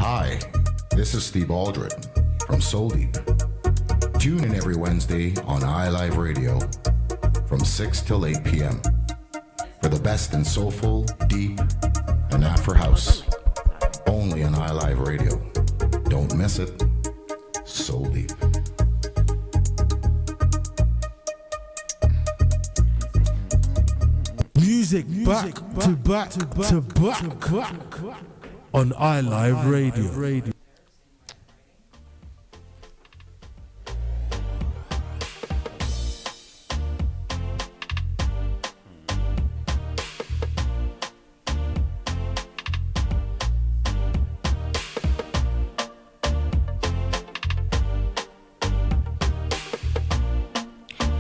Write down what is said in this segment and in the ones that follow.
Hi, this is Steve Aldred from Soul Deep. Tune in every Wednesday on iLive Radio from 6 till 8 p.m. for the best in soulful, deep, and Afro house. Only on iLive Radio. Don't miss it. Soul Deep. Music back to back to back on iLive Radio.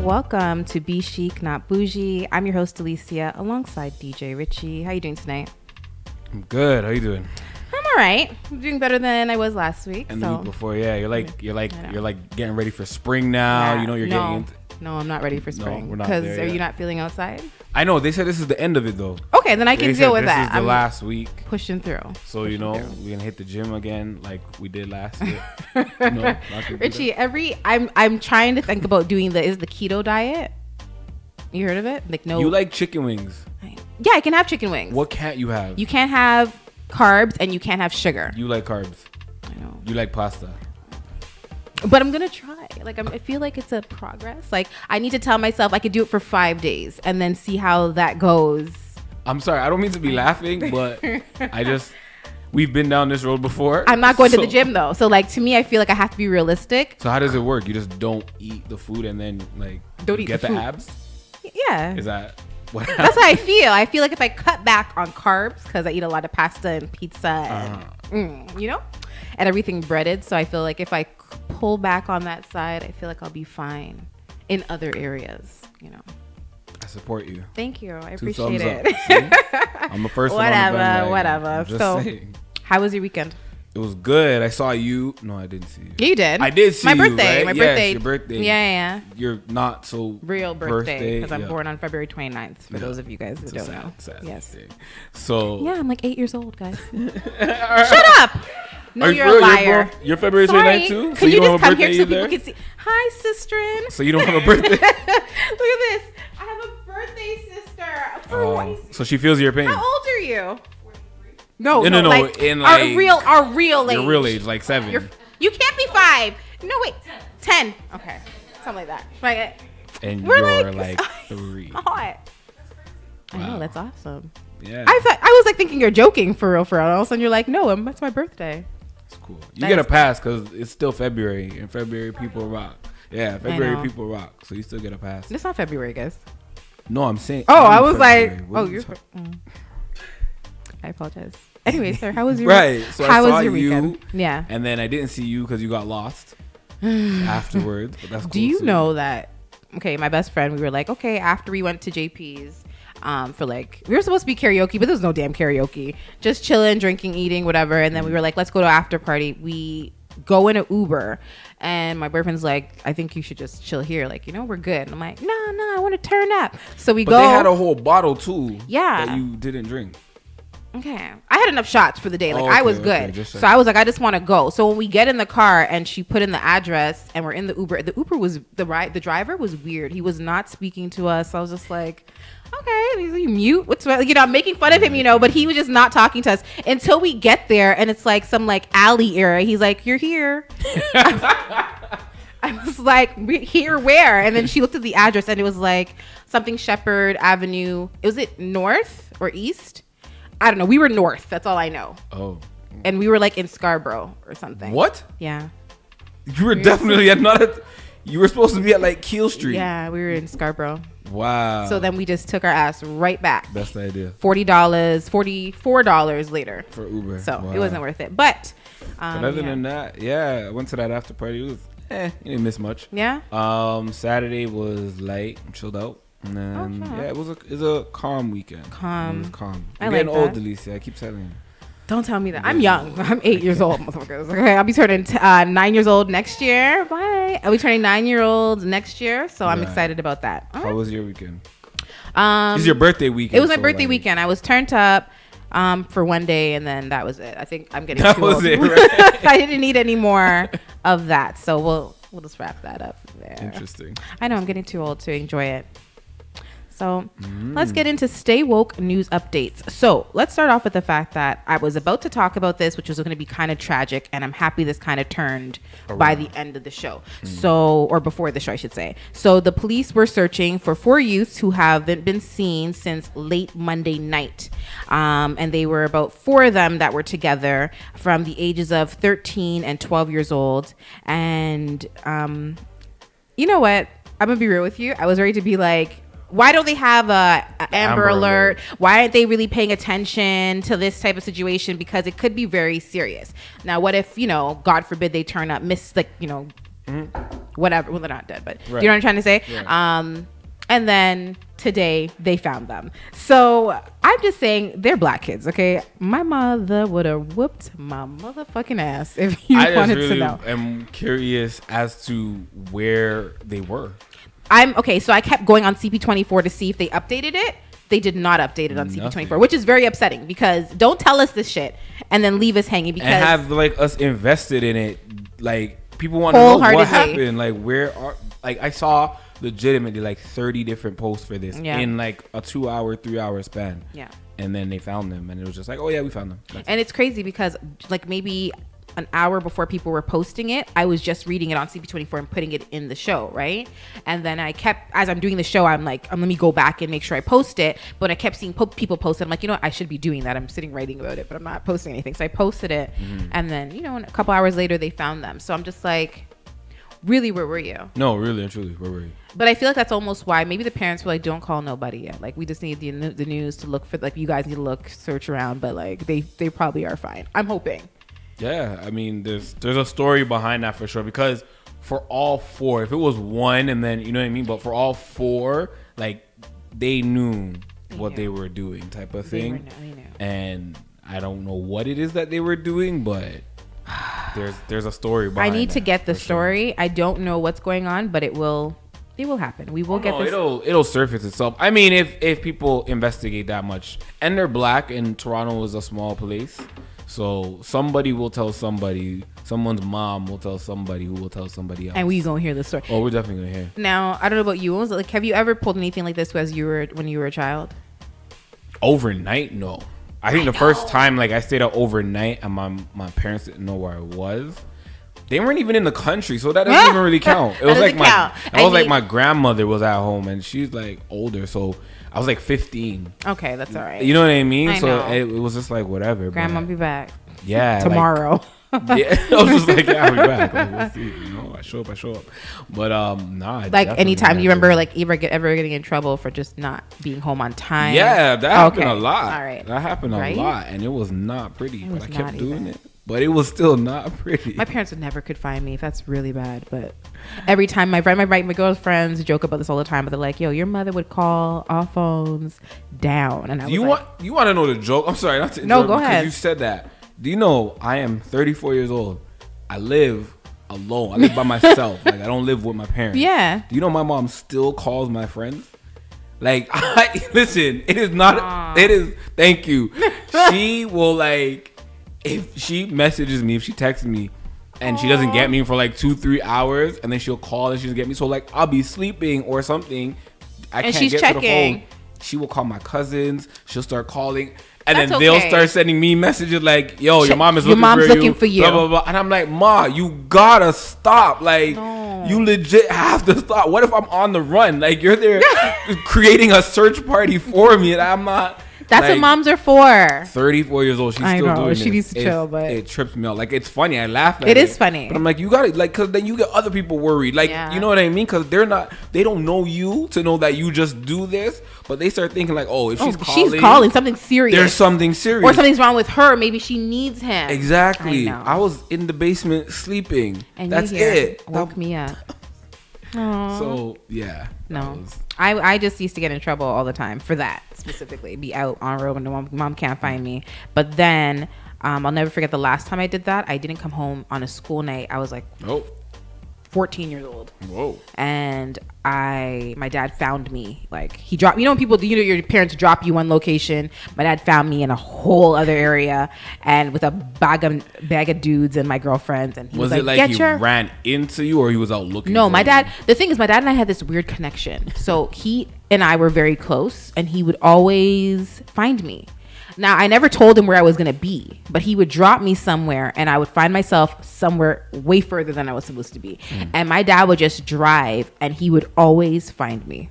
Welcome to bChic, Not Bougie. I'm your host, Alicia, alongside DJ Richie. How you doing tonight? I'm good. How you doing? I'm all right. I'm doing better than I was last week. And the week before, yeah. You're like getting ready for spring now. Yeah, You're getting into... No, I'm not ready for spring. No, we're not there Because are you not feeling outside? I know. They said this is the end of it, though. Okay, then I can deal with that. This is the last week. Pushing through. So, we're going to hit the gym again like we did last year. No, Richie, I'm trying to think about doing the keto diet. You heard of it? Like no. You like chicken wings. Yeah, I can have chicken wings. What can't you have? You can't have carbs and you can't have sugar. You like carbs. I know. You like pasta. But I'm going to try. Like, I feel like it's a progress. Like, I need to tell myself I could do it for 5 days and then see how that goes. I'm sorry. I don't mean to be laughing, but we've been down this road before. I'm not going to the gym, though. So, like, to me, I feel like I have to be realistic. So, how does it work? You just don't eat the food and then, like, don't eat get the the food. Abs? Yeah. Is that what happens? That's how I feel. I feel like if I cut back on carbs, because I eat a lot of pasta and pizza and, and everything breaded. So I feel like if I pull back on that side, I feel like I'll be fine in other areas, I support you. Thank you. I 2 appreciate thumbs it. up. I'm the first one on the bandwagon. Whatever. So, how was your weekend? It was good. I saw you. No, I didn't see you. You did. I did see my you. Birthday. Right? My yes, birthday. Your birthday. Yeah. Your not so real birthday because I'm born on February 29th. For those of you guys who don't know. Yes. So yeah, I'm like 8 years old, guys. Shut up. No, you're a liar. You're February 29th too? Can you just come here so people can see? Hi, sisterin. So you don't have a birthday? Look at this. I have a birthday sister. So she feels your pain. How old are you? No. Like, in like our real age. Your real age, like 7. You can't be 5. No, wait. 10. Okay. Something like that. Like, and you're like 3. Hot. I know, that's awesome. Yeah. I was like thinking you're joking for real. All of a sudden you're like, no, that's my birthday. It's cool. You get a pass because it's still February, and February people rock. Yeah, February people rock, so you still get a pass. It's not February, guys. No, I'm saying. Oh, I was February. I apologize. Anyway, sir, how was your So how was your weekend? Yeah. And then I didn't see you because you got lost afterwards. But that's cool. Do you know that? Okay, my best friend, we were like, okay, after we went to JP's, for like, we were supposed to be karaoke, but there was no damn karaoke. Just chilling, drinking, eating, whatever. And then we were like, let's go to after party. We go in an Uber, and my boyfriend's like, I think you should just chill here. Like, we're good. And I'm like, no, I want to turn up. So we go. But they had a whole bottle too. Yeah. That you didn't drink. Okay. I had enough shots for the day. Like, I was good. So I was like, I just want to go. So when we get in the car and she put in the address and we're in the Uber was, the driver was weird. He was not speaking to us. I was just like, okay, is he mute? What's, I'm making fun of him, but he was just not talking to us until we get there. And it's like some like alley area. He's like, you're here. I was like, here where? And then she looked at the address and it was like something Shepherd Avenue. Was it north or east? I don't know. We were north. That's all I know. Oh. And we were like in Scarborough or something. What? Yeah. You were definitely you were supposed to be at like Keel Street. Yeah, we were in Scarborough. Wow. So then we just took our ass right back. That's the idea. $40, $44 later. For Uber. So it wasn't worth it. But other than that, I went to that after party. It was, you didn't miss much. Yeah. Saturday was light. Chilled out. And then, it was a calm weekend. Calm. It was calm. I I'm like getting old, Alicia. I keep telling you. Don't tell me that. I'm young. I'm 8 years old, motherfuckers. Okay, I'll be turning 9 years old next year. Bye. I'll be turning 9-year-old next year, so I'm excited about that. How was your weekend? It's your birthday weekend. It was my birthday weekend. I was turned up. for one day, and then that was it. I think I'm getting that too was old. it, right? I didn't need any more of that, so we'll just wrap that up there. Interesting. I know I'm getting too old to enjoy it. So let's get into Stay Woke news updates. So let's start off with the fact that I was about to talk about this, which was going to be kind of tragic, and I'm happy this kind of turned by the end of the show. So, or before the show, I should say. So the police were searching for 4 youths who haven't been seen since late Monday night. And they were about 4 of them that were together from the ages of 13 and 12 years old. And you know what? I'm going to be real with you. I was ready to be like, why don't they have a Amber Alert? Why aren't they really paying attention to this type of situation? Because it could be very serious. Now, what if, God forbid they turn up, whatever. Well, they're not dead, but you know what I'm trying to say? Yeah. And then today they found them. So I'm just saying they're black kids, okay? My mother would have whooped my motherfucking ass if you wanted to know. I am curious as to where they were. So I kept going on CP24 to see if they updated it. They did not update it on CP24, which is very upsetting because don't tell us this shit and then leave us hanging because and have us invested in it. Like people want to know what happened. Like where are I saw legitimately 30 different posts for this in a 2-hour, 3-hour span. Yeah. And then they found them and it was just like, oh yeah, we found them. And it's crazy because maybe an hour before people were posting it, I was just reading it on CP24 and putting it in the show, right? And then I kept, as I'm doing the show, I'm like, let me go back and make sure I post it. But I kept seeing people post it. I'm like, I should be doing that. I'm sitting writing about it, but I'm not posting anything. So I posted it. And then, a couple hours later, they found them. So I'm just like, really, where were you? No, really and truly, where were you? But I feel like that's almost why maybe the parents were like, don't call nobody yet. We just need the news to look for, you guys need to search around. But they probably are fine. I'm hoping. Yeah, I mean, there's a story behind that for sure. Because for all 4, if it was one and then, you know what I mean? But for all 4, they knew what they were doing type of thing. They knew. And I don't know what it is that they were doing, but there's a story behind I need to get the story. Sure. I don't know what's going on, but it will happen. We will get this. It'll surface itself. I mean, if people investigate that much, and they're black, and Toronto is a small place. So somebody will tell somebody, someone's mom will tell somebody who will tell somebody else. And we gonna hear the story. Oh, we're definitely gonna hear. Now, I don't know about you. Have you ever pulled anything like this when you were a child? Overnight? No. I think the first time I stayed out overnight and my parents didn't know where I was. They weren't even in the country, so that doesn't even really count. It was my grandmother was at home and she's older, so I was 15. Okay, that's all right. You know what I mean? It was just whatever. Grandma be back. Yeah. Tomorrow. Yeah, I was just yeah, I'll be back. We'll see. I show up. But nah. Anytime you remember ever getting in trouble for just not being home on time? Yeah, that happened a lot. All right. That happened a lot, and it was not pretty. But I kept doing it. But it was still not pretty. My parents never could find me. That's really bad. But every time my girlfriends joke about this all the time. But they're like, "Yo, your mother would call our phones down." And you want to know the joke? I'm sorry, not to interrupt. No, go ahead. You said that. Do you know I am 34 years old? I live alone. I live by myself. I don't live with my parents. Yeah. Do you know my mom still calls my friends? Listen, it is not. Aww. It is. Thank you. She will if she messages me, if she texts me, and she doesn't get me for 2-3 hours, and then she'll call and she doesn't get me. So I'll be sleeping or something. I can't get to the phone. She will call my cousins. She'll start calling. And then they'll start sending me messages yo, your mom is looking for you. Blah, blah, blah. And I'm like, Ma, you gotta stop. No. You legit have to stop. What if I'm on the run? You're there creating a search party for me and I'm not. That's what moms are for. 34 years old. She's still doing it. She needs to chill, but it trips me out. It's funny. I laugh at it. It is funny. But I'm you got to, because then you get other people worried. You know what I mean? Because they don't know you to know that you just do this. But they start thinking if she's calling something serious. There's something serious. Or something's wrong with her. Maybe she needs him. Exactly. I was in the basement sleeping. And that's it. Woke me up. Aww. So, yeah. No. I just used to get in trouble all the time for that specifically. Be out on road when mom can't find me. But then I'll never forget the last time I did that. I didn't come home on a school night. I was like, 14 years old. Whoa. And my dad found me. Like, he dropped, you know, people, you know, your parents drop you one location. My dad found me in a whole other area and with a bag of dudes and my girlfriends. And he was it like he ran into you or he was out looking? No, for my dad, you? the thing is, my dad and I had this weird connection. So he and I were very close and he would always find me. Now, I never told him where I was going to be, but he would drop me somewhere and I would find myself somewhere way further than I was supposed to be. And my dad would just drive and he would always find me,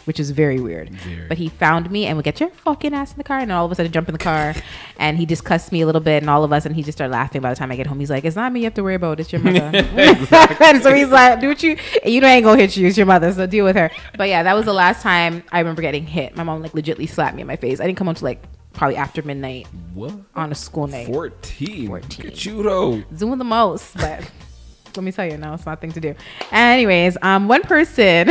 which is very weird. But he found me and would get your fucking ass in the car. And all of a sudden jump in the car and he just cussed me a little bit and all of us. And he just started laughing by the time I get home. He's like, it's not me you have to worry about. It's your mother. And so he's like, do what you know, I ain't gonna hit you. It's your mother. So deal with her. But yeah, that was the last time I remember getting hit. My mom like legitly slapped me in my face. I didn't come home to like probably after midnight. What? On a school night. 14. Look at you though. Doing the most, but let me tell you, no, it's not a thing to do. Anyways, one person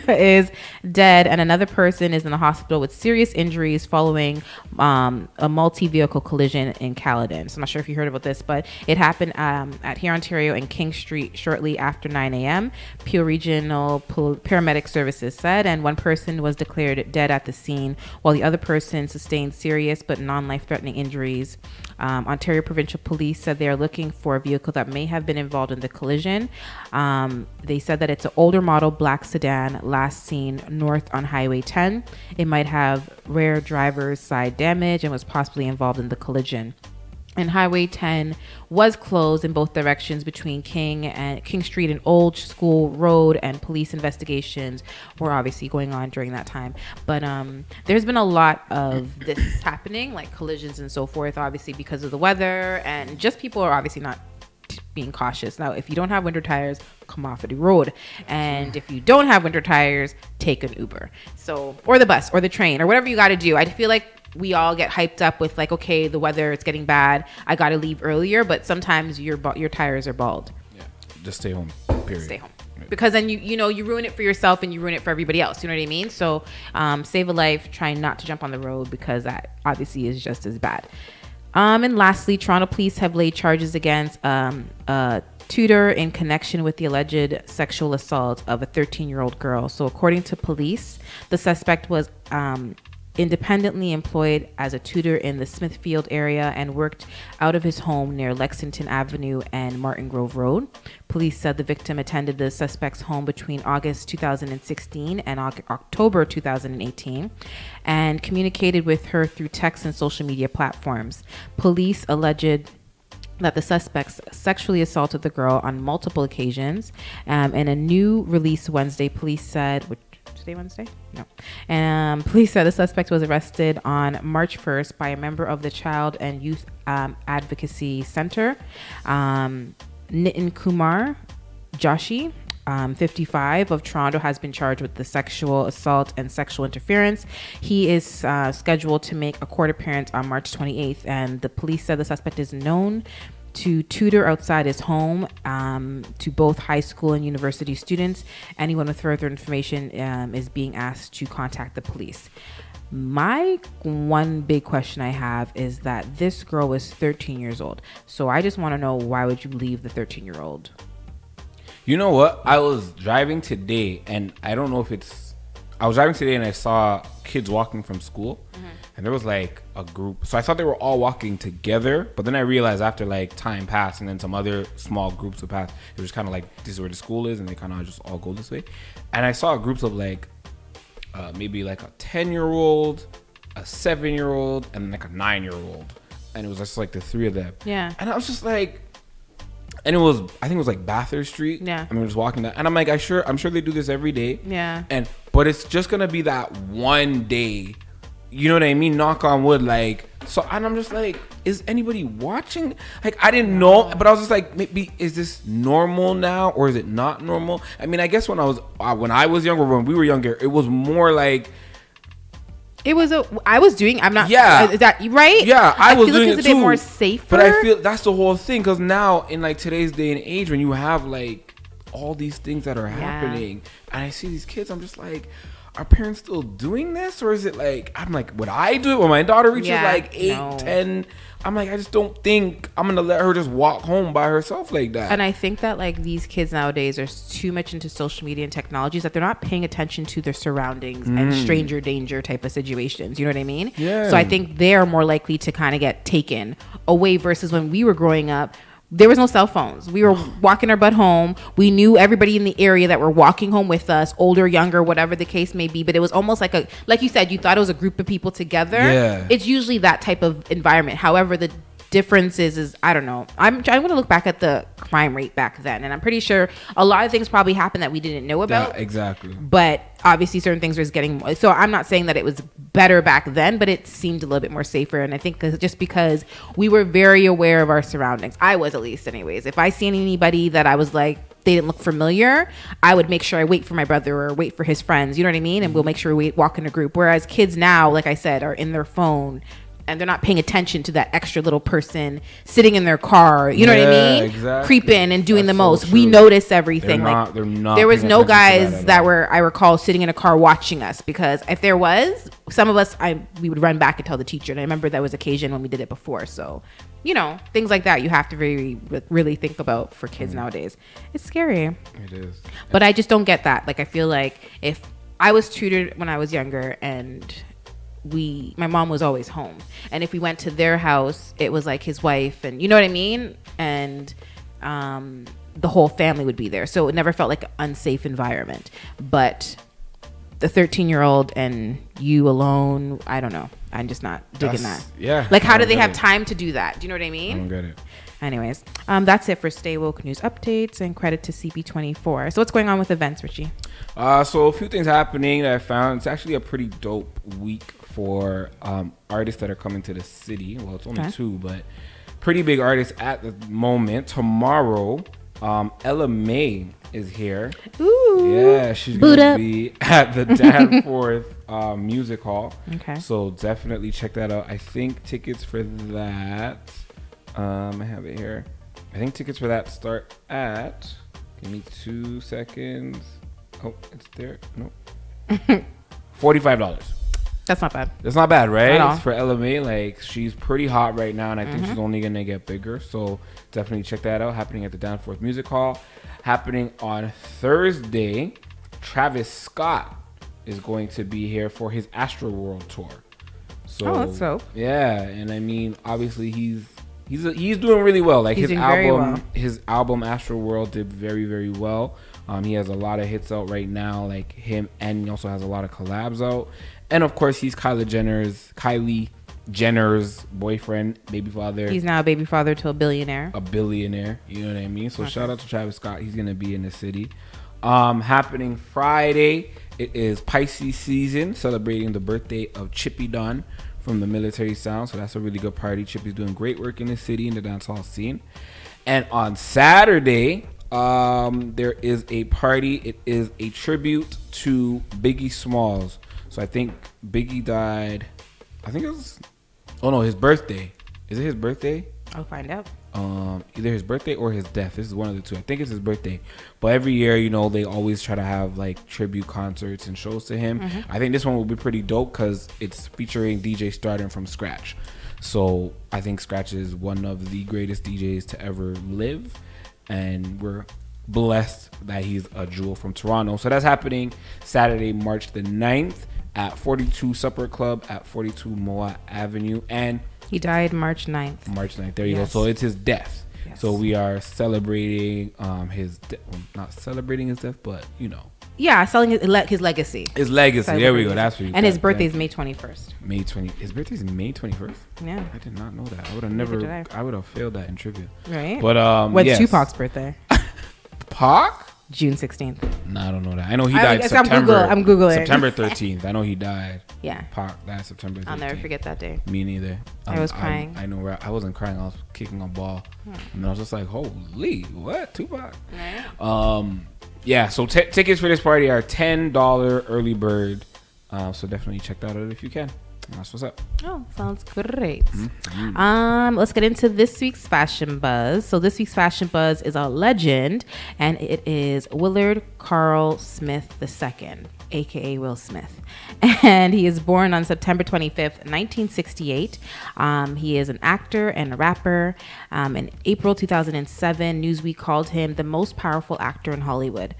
is dead and another person is in the hospital with serious injuries following a multi-vehicle collision in Caledon. So I'm not sure if you heard about this, but it happened at here, Ontario and King Street shortly after 9 a.m. Peel Regional Paramedic Services said, and one person was declared dead at the scene, while the other person sustained serious but non-life-threatening injuries. Ontario Provincial Police said they are looking for a vehicle that may have been involved in the collision. They said that it's an older model black sedan last seen north on Highway 10. It might have rear driver's side damage and was possibly involved in the collision. And Highway 10 was closed in both directions between King Street and Old School Road, and police investigations were obviously going on during that time. But there's been a lot of this happening, like collisions and so forth, obviously because of the weather, and just people are obviously not being cautious. Now, if you don't have winter tires, come off of the road. And if you don't have winter tires, take an Uber. So, or the bus or the train or whatever you got to do. I feel like we all get hyped up with like, okay, the weather, it's getting bad, I got to leave earlier, but sometimes your tires are bald. Yeah, just stay home, period. Stay home. Because then you ruin it for yourself and you ruin it for everybody else. You know what I mean? So save a life, try not to jump on the road because that obviously is just as bad. And lastly, Toronto police have laid charges against a tutor in connection with the alleged sexual assault of a 13-year-old girl. So according to police, the suspect was independently employed as a tutor in the Smithfield area and worked out of his home near Lexington Avenue and Martin Grove Road. Police said the victim attended the suspect's home between August 2016 and October 2018 and communicated with her through text and social media platforms. Police alleged that the suspects sexually assaulted the girl on multiple occasions. In a new release Wednesday, police said... Today Wednesday? No. Police said the suspect was arrested on March 1st by a member of the Child and Youth Advocacy Center. Nitin Kumar Joshi, 55, of Toronto, has been charged with the sexual assault and sexual interference. He is scheduled to make a court appearance on March 28th, and the police said the suspect is known to tutor outside his home to both high school and university students. Anyone with further information is being asked to contact the police. My one big question I have is that this girl was 13 years old. So I just want to know, why would you leave the 13-year-old? You know what? I was driving today and I don't know if I was driving today and I saw kids walking from school. Mm-hmm. And there was like a group. So I thought they were all walking together. But then I realized after like time passed and then some other small groups would pass, it was kind of like, this is where the school is. And they kind of just all go this way. And I saw groups of like maybe like a 10-year-old, a 7-year-old, and like a 9-year-old. And it was just like the three of them. Yeah. And I was just like... And I think it was like Bathurst Street. Yeah. And we were just walking down. And I'm like, I'm sure they do this every day. Yeah. But it's just going to be that one day. You know what I mean? Knock on wood. Like, so, and I'm just like, is anybody watching? Like, I didn't know, but I was just like, maybe, is this normal now or is it not normal? I mean, I guess when I was younger, when we were younger, it was more like, I'm not. Yeah. Is that right? Yeah, I was doing it's it a bit too. more safer. But I feel that's the whole thing, because now in like today's day and age, when you have like all these things that are happening, and I see these kids, I'm just like, are parents still doing this, or is it like, I'm like, would I do it when my daughter reaches like 8, 10? I'm like, I just don't think I'm gonna let her just walk home by herself like that. And I think that like these kids nowadays are too much into social media and technologies that they're not paying attention to their surroundings and stranger danger type of situations. You know what I mean? Yeah. So I think they're more likely to kind of get taken away versus when we were growing up. There was no cell phones. We were walking our butt home. We knew everybody in the area that were walking home with us, older, younger, whatever the case may be. But it was almost like like you said, you thought it was a group of people together. Yeah. It's usually that type of environment. However, the difference is I don't know. I'm trying to look back at the crime rate back then, and I'm pretty sure a lot of things probably happened that we didn't know about. Yeah, exactly. But obviously certain things was getting more. So I'm not saying that it was better back then, but it seemed a little bit more safer. And I think just because we were very aware of our surroundings, I was, at least anyways. If I seen anybody that I was like, they didn't look familiar, I would make sure I wait for my brother or wait for his friends. You know what I mean? And we'll make sure we walk in a group. Whereas kids now, like I said, are in their phone and they're not paying attention to that extra little person sitting in their car. You know what I mean? Exactly. Creeping and doing That's the most. so We notice everything. They're not there was no guys that all. were, I recall, sitting in a car watching us, because if there was, some of us, we would run back and tell the teacher. And I remember there was occasion when we did it before. So, you know, things like that you have to really think about for kids nowadays. It's scary. It is. But I just don't get that. Like, I feel like if I was tutored when I was younger and my mom was always home, and if we went to their house, it was like his wife, and you know what I mean, and the whole family would be there, so it never felt like an unsafe environment. But the 13-year-old and you alone, I don't know, I'm just not digging that. Yeah, like, how do they have time to do that? Do you know what I mean? I don't get it. Anyways, that's it for Stay Woke news updates, and credit to CP24. So what's going on with events, Richie? So a few things happening that I found. It's actually a pretty dope week for artists that are coming to the city. Well, it's only 2, but pretty big artists at the moment. Tomorrow, Ella May is here. Ooh. Yeah, she's going to be at the Danforth Music Hall. Okay. So definitely check that out. I think tickets for that, I have it here. I think tickets for that start at, give me 2 seconds. Oh, it's there. Nope. $45. That's not bad. That's not bad, right? At all. It's for Ella May. Like, she's pretty hot right now, and I think she's only gonna get bigger. So definitely check that out. Happening at the Danforth Music Hall. Happening on Thursday, Travis Scott is going to be here for his Astroworld tour. So that's dope. Yeah, and I mean, obviously he's doing really well. Like, his album Astroworld did very, very well. He has a lot of hits out right now, like him, and he also has a lot of collabs out. And of course, he's Kylie Jenner's boyfriend, baby father. He's now a baby father to a billionaire. A billionaire, you know what I mean? So shout out to Travis Scott. He's gonna be in the city. Happening Friday, it is Pisces season, celebrating the birthday of Chippy Dunn from the Military Sound. So that's a really good party. Chippy's doing great work in the city, in the dancehall scene. And on Saturday, there is a party. It is a tribute to Biggie Smalls. So I think Biggie died, I think it was, oh no, his birthday. Is it his birthday? I'll find out. Either his birthday or his death. This is one of the two. I think it's his birthday. But every year, you know, they always try to have like tribute concerts and shows to him. I think this one will be pretty dope because it's featuring DJ starting from scratch. So I think Scratch is one of the greatest DJs to ever live, and we're blessed that he's a jewel from Toronto. So that's happening Saturday, March the 9th at 42 Supper Club at 42 Moa Avenue. And he died March 9th. March 9th. There you go. So it's his death. Yes. So we are celebrating his not celebrating his death, but you know. Yeah, selling his legacy. His legacy. There we go. That's what you And his birthday is May 21st. May 20. His birthday is May 21st? Yeah. I did not know that. I would have never, I would have failed that in trivia. Right. But when's Tupac's birthday? Pac? June 16th. No, I don't know that. I know he died September. I'm Googling. September 13th. I know he died. Yeah. Pac died September 13th. I'll never forget that day. Me neither. I was crying. I know. I wasn't crying. I was kicking a ball. And I was just like, holy, what? Tupac? Right. Yeah, so tickets for this party are $10 early bird. So definitely check that out if you can. That's what's up. Oh, sounds great. Let's get into this week's fashion buzz. So this week's fashion buzz is a legend, and it is Willard Carl Smith II. aka Will Smith, and he is born on September 25th, 1968. He is an actor and a rapper. In April 2007, Newsweek called him the most powerful actor in Hollywood.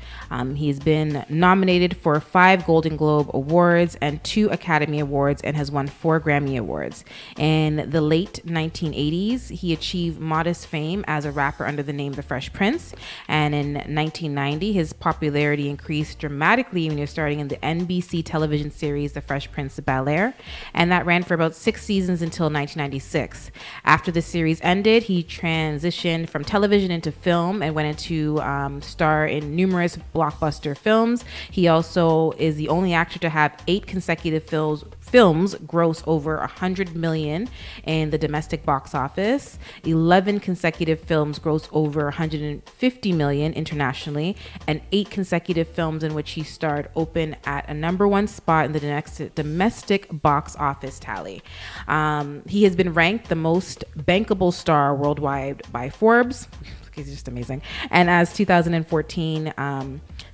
He's been nominated for 5 Golden Globe Awards and 2 Academy Awards, and has won 4 Grammy Awards. In the late 1980s, he achieved modest fame as a rapper under the name The Fresh Prince, and in 1990, his popularity increased dramatically when he was starting in the NBC television series The Fresh Prince of Bel-Air, and that ran for about 6 seasons until 1996. After the series ended, he transitioned from television into film and went into star in numerous blockbuster films. He also is the only actor to have 8 consecutive films gross over 100 million in the domestic box office, 11 consecutive films gross over 150 million internationally, and 8 consecutive films in which he starred open at a -- 1 spot in the domestic box office tally. He has been ranked the most bankable star worldwide by Forbes. He's just amazing. And as 2014,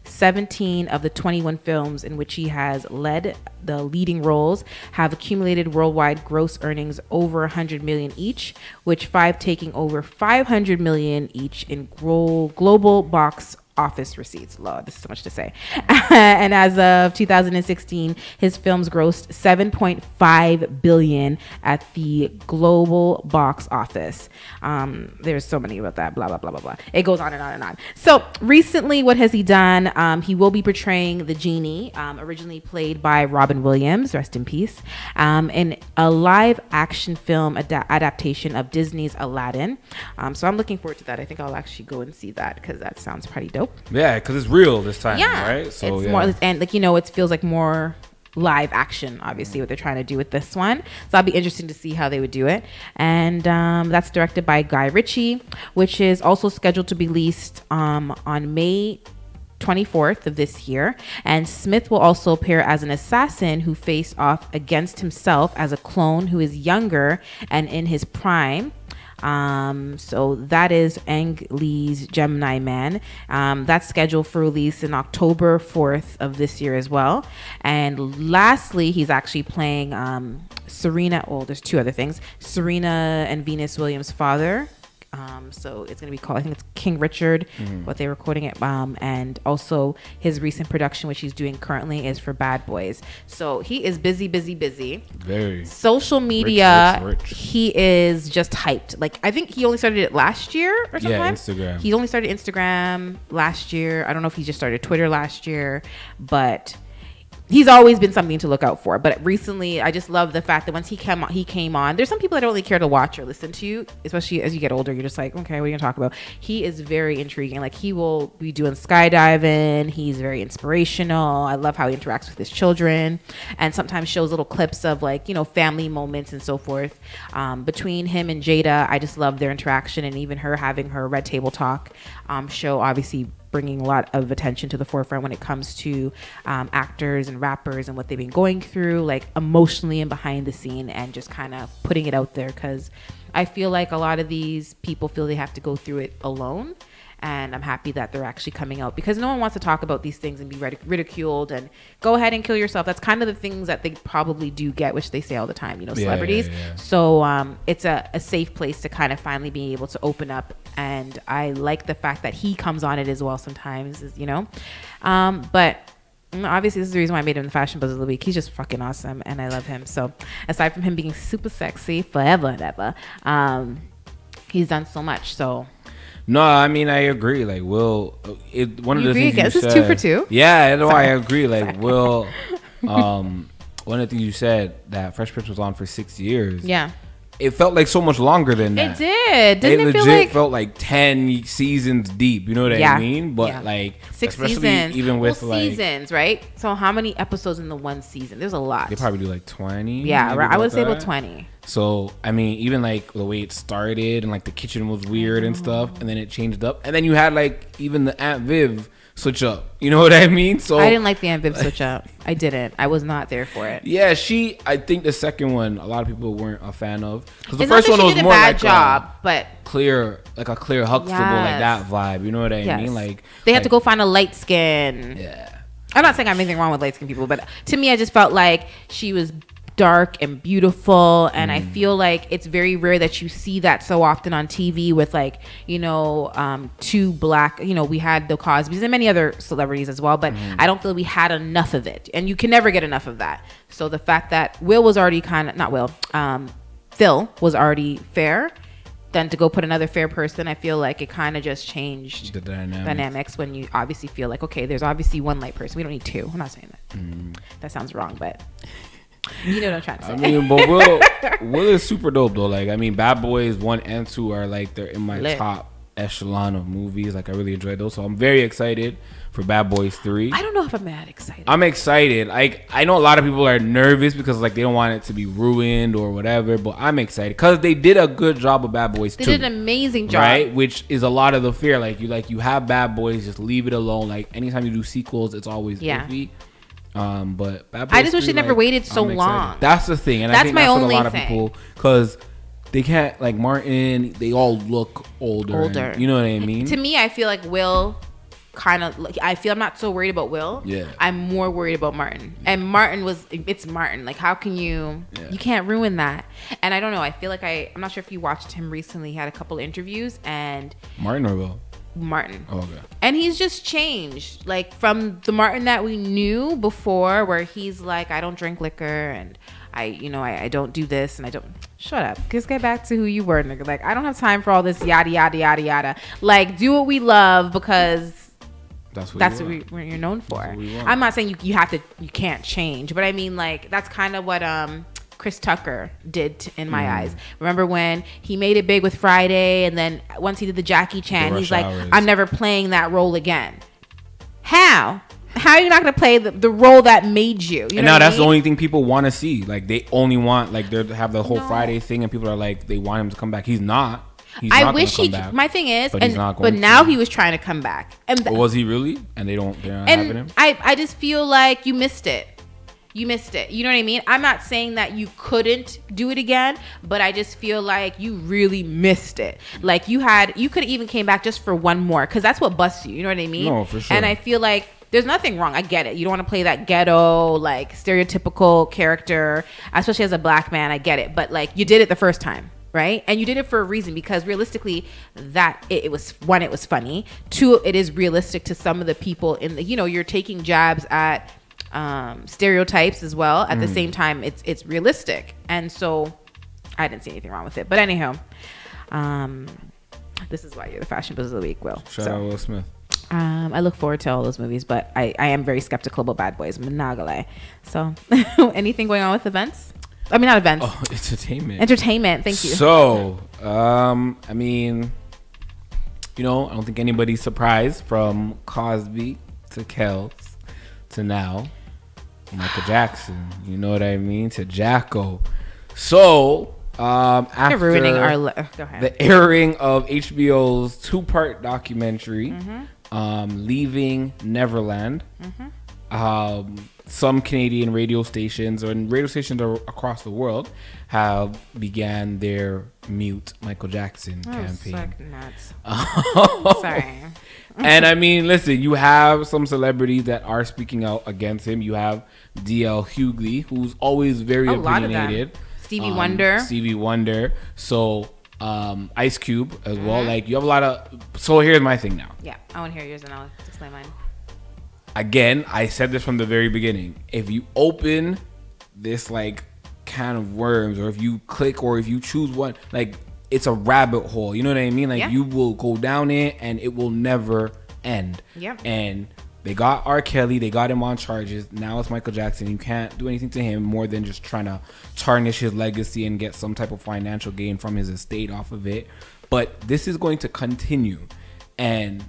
17 of the 21 films in which he has led the leading roles have accumulated worldwide gross earnings over 100 million each, which 5 taking over 500 million each in global box office receipts. Lord, this is so much to say. And as of 2016, his films grossed 7.5 billion at the global box office. There's so many about that, blah, blah, blah, blah, blah. It goes on and on and on. So recently, what has he done? He will be portraying the genie, originally played by Robin Williams, rest in peace, in a live action film adaptation of Disney's Aladdin. So I'm looking forward to that. I think I'll actually go and see that because that sounds pretty dope. Yeah, because it's real this time, right? So it's more, and like, you know, it feels like more live action, obviously, what they're trying to do with this one. So I'll be interested to see how they would do it. And that's directed by Guy Ritchie, which is also scheduled to be released on May 24th of this year. And Smith will also appear as an assassin who faced off against himself as a clone who is younger and in his prime. So that is Ang Lee's Gemini Man. That's scheduled for release in October 4th of this year as well. And lastly, he's actually playing Serena. Well, there's 2 other things. Serena and Venus Williams' father. So it's going to be called, I think it's King Richard, what they were quoting it. And also his recent production, which he's doing currently, is for Bad Boys. So he is busy. Very. Social media, rich. He is just hyped. Like, I think he only started it last year or something. Yeah, Instagram. He only started Instagram last year. I don't know if he just started Twitter last year, but he's always been something to look out for. But recently, I just love the fact that once he came on, there's some people that don't really care to watch or listen to, especially as you get older. You're just like, okay, what are you gonna talk about? He is very intriguing. Like, he will be doing skydiving. He's very inspirational. I love how he interacts with his children, and sometimes shows little clips of, like, you know, family moments and so forth. Between him and Jada, I just love their interaction, and even her having her Red Table Talk show, obviously bringing a lot of attention to the forefront when it comes to actors and rappers and what they've been going through, like emotionally and behind the scene, and just kind of putting it out there, because I feel like a lot of these people feel they have to go through it alone. And I'm happy that they're actually coming out, because no one wants to talk about these things and be ridiculed and go ahead and kill yourself. That's kind of the things that they probably do get, which they say all the time, you know, celebrities. Yeah. So it's a safe place to kind of finally be able to open up. And I like the fact that he comes on it as well sometimes, you know. But obviously this is the reason why I made him the Fashion Buzz of the Week. He's just fucking awesome, and I love him. So aside from him being super sexy forever and ever, he's done so much. So no, I mean, I agree. Like, Will, one of the things you said. This is 2 for 2. Yeah, no, I agree. Like, Will, one of the things you said, that Fresh Prince was on for 6 years. Yeah. It felt like so much longer than that. It did. Didn't it feel legit felt like 10 seasons deep. You know what I mean? But like 6 especially seasons. Even with seasons, right? So how many episodes in the one season? There's a lot. They probably do like 20. Yeah, right. I would say about 20. So I mean, even like the way it started, and like the kitchen was weird and stuff, and then it changed up, and then you had like even the Aunt Viv switch up. You know what I mean? So I didn't like the Aunt Viv switch up. I didn't. I was not there for it. Yeah, I think the second one, a lot of people weren't a fan of, because the first one was more like but clear, like a clear Huxtable, like that vibe. You know what I mean? Like they have to go find a light skin. Yeah. I'm not saying I have anything wrong with light skinned people, but to me, I just felt like she was dark and beautiful, and I feel like it's very rare that you see that so often on TV with like, you know, two black, you know, we had the Cosbys and many other celebrities as well, but I don't feel we had enough of it, and you can never get enough of that. So the fact that Will was already Phil was already fair, then to go put another fair person, I feel like it kind of just changed the dynamics when you obviously feel like, okay, there's obviously one light person, we don't need two. I'm not saying that. That sounds wrong, but you know what I'm trying to say. I mean, but Will is super dope though. Like, I mean, Bad Boys 1 and 2 are like, they're in my top echelon of movies. Like, I really enjoyed those. So I'm very excited for Bad Boys 3. I don't know if I'm that excited. I'm excited. Like, I know a lot of people are nervous because like they don't want it to be ruined or whatever, but I'm excited because they did a good job of Bad Boys 2. They did an amazing job. Right? Which is a lot of the fear. Like you have Bad Boys, just leave it alone. Like, anytime you do sequels, it's always iffy. But Bad Boys I just 3, wish they never waited so long. That's the thing, and I think that's what a lot of people, because they can't, like Martin, they all look older. And, you know what I mean? To me, I feel like Will kind of, I feel I'm not so worried about Will. Yeah. I'm more worried about Martin. And Martin it's Martin. Like, how can you can't ruin that. And I don't know. I feel like I'm not sure if you watched him recently. He had a couple interviews, and Martin or Will? Martin. Oh, okay. And he's just changed, like, from the Martin that we knew before, where he's like, I don't drink liquor, and I don't do this, and I don't. Shut up. Just get back to who you were, nigga. Like, I don't have time for all this yada yada yada yada. Like, do what we love, because that's what you're known for. I'm not saying you can't change, but I mean, like, that's kind of what Chris Tucker did in my eyes. Remember when he made it big with Friday, and then once he did the Jackie Chan, he's like, I'm never playing that role again. How are you not going to play the role that made you? And now that's the only thing people want to see. Like, they only want, like, they have the whole Friday thing, and people are like, they want him to come back. He's not. I wish he. My thing is, but now he was trying to come back. And was he really? And they're not having him. I just feel like you missed it. You missed it. You know what I mean? I'm not saying that you couldn't do it again, but I just feel like you really missed it. Like, you could even came back just for one more, because that's what busts you. You know what I mean? No, for sure. And I feel like there's nothing wrong. I get it. You don't want to play that ghetto, like, stereotypical character, especially as a black man. I get it. But, like, you did it the first time, right? And you did it for a reason, because realistically, that it was, one, it was funny. Two, it is realistic to some of the people in the, you're taking jabs at stereotypes as well. At the same time, it's realistic. And so I didn't see anything wrong with it. But anyhow, this is why you're the fashion buzz of the week, Will. Shout out Will Smith. I look forward to all those movies, but I am very skeptical about Bad Boys. I'm not gonna lie. So anything going on with events? I mean, not events. Oh, Entertainment. Thank you. So, I mean, I don't think anybody's surprised from Cosby to Kels to now Michael Jackson. You know what I mean? To Jacko. So, after you're ruining go ahead. The airing of HBO's 2-part documentary, Leaving Neverland, some Canadian radio stations and radio stations across the world have began their Mute Michael Jackson campaign. Suck nuts. Sorry. And I mean, listen, you have some celebrities that are speaking out against him. You have DL Hughley, who's always very opinionated. Stevie Wonder. So Ice Cube as well. Like, you have a lot of. So here's my thing now. Yeah, I want to hear yours and I'll explain mine. Again, I said this from the very beginning. If you open this like can of worms, or if you click, or if you choose one, like, it's a rabbit hole. You know what I mean? Like, you will go down it and it will never end. Yeah. And they got R. Kelly. They got him on charges. Now it's Michael Jackson. You can't do anything to him more than just trying to tarnish his legacy and get some type of financial gain from his estate off of it. But this is going to continue. And